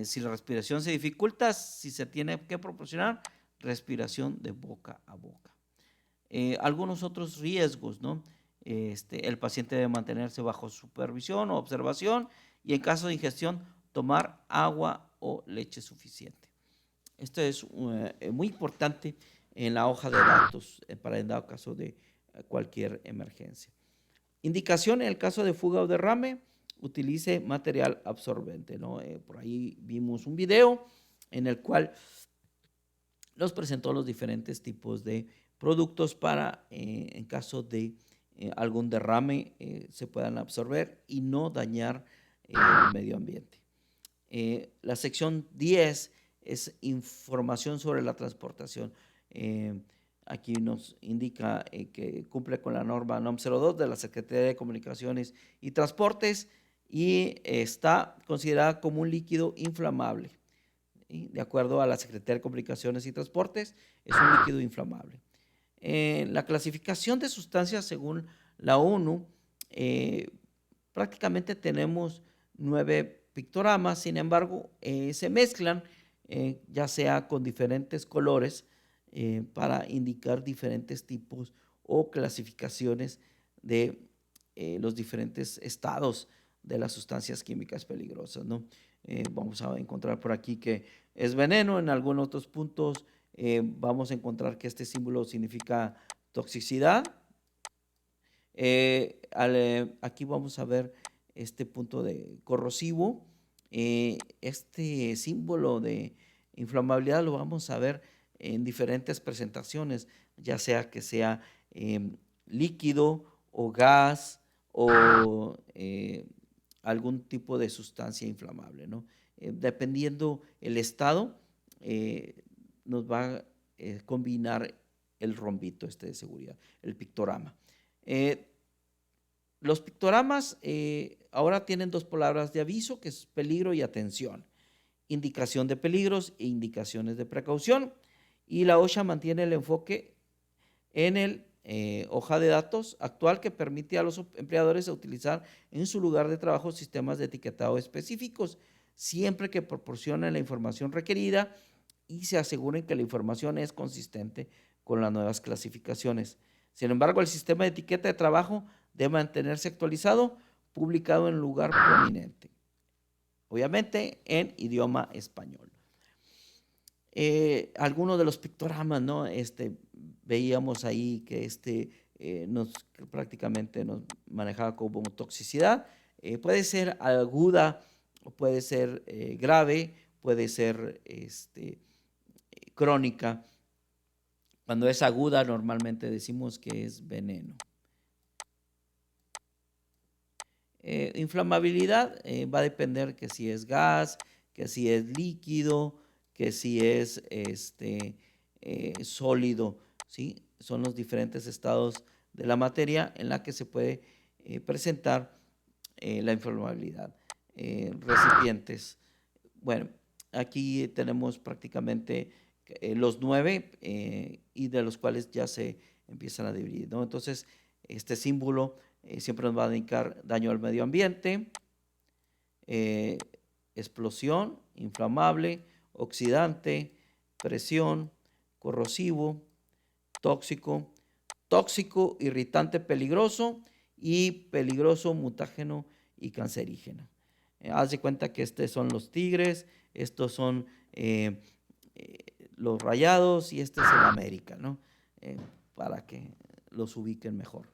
Si la respiración se dificulta, si se tiene que proporcionar respiración de boca a boca. Algunos otros riesgos, ¿no? El paciente debe mantenerse bajo supervisión o observación, y en caso de ingestión, tomar agua o leche suficiente. Esto es muy importante en la hoja de datos para el dado caso de cualquier emergencia. Indicación: en el caso de fuga o derrame, utilice material absorbente, ¿no? Por ahí vimos un video en el cual nos presentó los diferentes tipos de productos para, en caso de algún derrame, se puedan absorber y no dañar el medio ambiente. La sección 10 es información sobre la transportación. Aquí nos indica que cumple con la norma NOM 02 de la Secretaría de Comunicaciones y Transportes, y está considerada como un líquido inflamable. De acuerdo a la Secretaría de Comunicaciones y Transportes, es un líquido inflamable. La clasificación de sustancias según la ONU, prácticamente tenemos 9 pictogramas. Sin embargo, se mezclan, ya sea con diferentes colores, para indicar diferentes tipos o clasificaciones de los diferentes estados de las sustancias químicas peligrosas, ¿no? Vamos a encontrar por aquí que es veneno. En algunos otros puntos vamos a encontrar que este símbolo significa toxicidad. Aquí vamos a ver este punto de corrosivo. Este símbolo de inflamabilidad lo vamos a ver en diferentes presentaciones, ya sea que sea líquido o gas o algún tipo de sustancia inflamable, ¿no? Dependiendo el estado, nos va a combinar el rombito de seguridad, el pictograma. Los pictogramas ahora tienen 2 palabras de aviso, que es peligro y atención, indicación de peligros e indicaciones de precaución. Y la OSHA mantiene el enfoque en el hoja de datos actual, que permite a los empleadores utilizar en su lugar de trabajo sistemas de etiquetado específicos, siempre que proporcionen la información requerida y se aseguren que la información es consistente con las nuevas clasificaciones. Sin embargo, el sistema de etiqueta de trabajo debe mantenerse actualizado, publicado en lugar prominente, obviamente en idioma español. Algunos de los pictogramas, ¿no? Veíamos ahí que prácticamente nos manejaba como toxicidad. Puede ser aguda, o puede ser grave, puede ser crónica. Cuando es aguda, normalmente decimos que es veneno. Inflamabilidad va a depender que si es gas, que si es líquido, que si es sólido, ¿sí? Son los diferentes estados de la materia en la que se puede presentar la inflamabilidad. Recipientes. Bueno, aquí tenemos prácticamente los 9 y de los cuales ya se empiezan a dividir, ¿no? Entonces, este símbolo siempre nos va a indicar daño al medio ambiente, explosión, inflamable, oxidante, presión, corrosivo, tóxico, irritante, peligroso y peligroso, mutágeno y cancerígeno. Haz de cuenta que estos son los Tigres, estos son los Rayados y este es el América, ¿no? Para que los ubiquen mejor.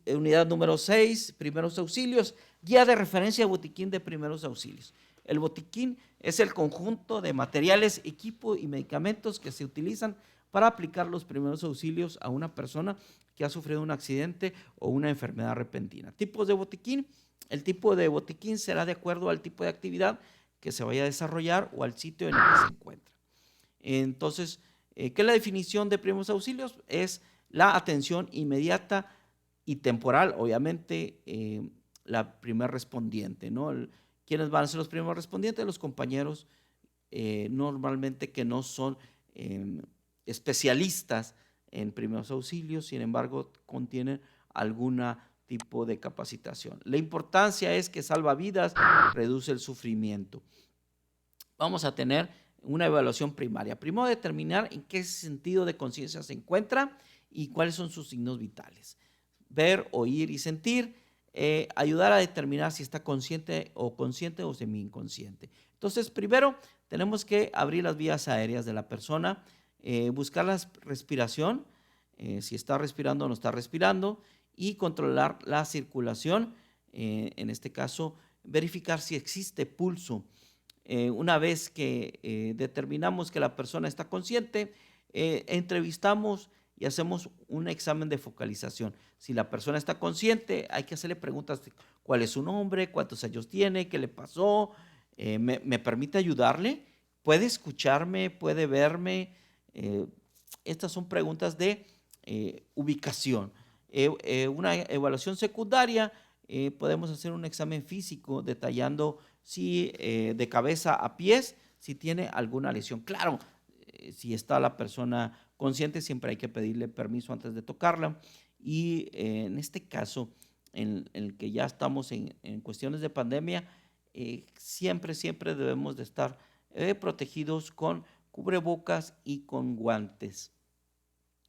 Unidad número 6, primeros auxilios, guía de referencia botiquín de primeros auxilios. El botiquín es el conjunto de materiales, equipo y medicamentos que se utilizan para aplicar los primeros auxilios a una persona que ha sufrido un accidente o una enfermedad repentina. Tipos de botiquín. El tipo de botiquín será de acuerdo al tipo de actividad que se vaya a desarrollar o al sitio en el que se encuentra. Entonces, ¿qué es la definición de primeros auxilios? Es la atención inmediata y temporal, obviamente, la primer respondiente, ¿no? ¿Quiénes van a ser los primeros respondientes? Los compañeros normalmente que no son especialistas en primeros auxilios, sin embargo, contienen algún tipo de capacitación. La importancia es que salva vidas, reduce el sufrimiento. Vamos a tener una evaluación primaria. Primero, determinar en qué sentido de conciencia se encuentra y cuáles son sus signos vitales. Ver, oír y sentir, ayudar a determinar si está consciente o semi-inconsciente. Entonces, primero tenemos que abrir las vías aéreas de la persona, buscar la respiración, si está respirando o no está respirando, y controlar la circulación, en este caso, verificar si existe pulso. Una vez que determinamos que la persona está consciente, entrevistamos y hacemos un examen de focalización. Si la persona está consciente, hay que hacerle preguntas de cuál es su nombre, cuántos años tiene, qué le pasó, ¿me permite ayudarle? ¿Puede escucharme? ¿Puede verme? Estas son preguntas de ubicación. Una evaluación secundaria, podemos hacer un examen físico detallando si de cabeza a pies, si tiene alguna lesión. Claro, si está la persona consciente, siempre hay que pedirle permiso antes de tocarla. Y en este caso, en el que ya estamos en cuestiones de pandemia, siempre debemos de estar protegidos con cubrebocas y con guantes.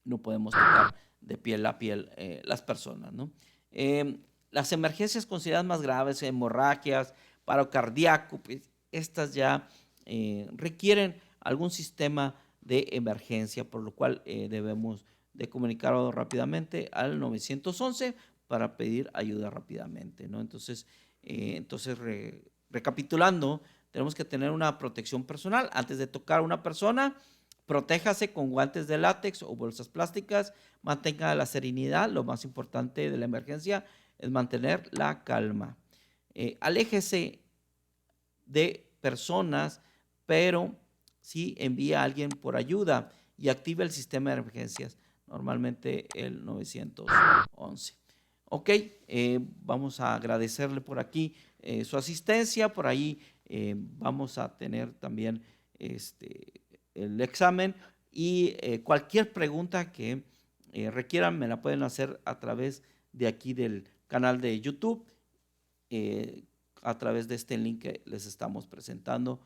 No podemos tocar de piel a piel las personas, ¿no? Las emergencias consideradas más graves, hemorragias, paro cardíaco, pues estas ya requieren algún sistema de emergencia, por lo cual debemos de comunicar rápidamente al 911 para pedir ayuda rápidamente, ¿no? Entonces, recapitulando, tenemos que tener una protección personal. Antes de tocar a una persona, protéjase con guantes de látex o bolsas plásticas, mantenga la serenidad. Lo más importante de la emergencia es mantener la calma. Aléjese de personas, pero sí envía a alguien por ayuda y active el sistema de emergencias, normalmente el 911. Ok, vamos a agradecerle por aquí su asistencia. Por ahí vamos a tener también el examen y cualquier pregunta que requieran me la pueden hacer a través de aquí del canal de YouTube, a través de este link que les estamos presentando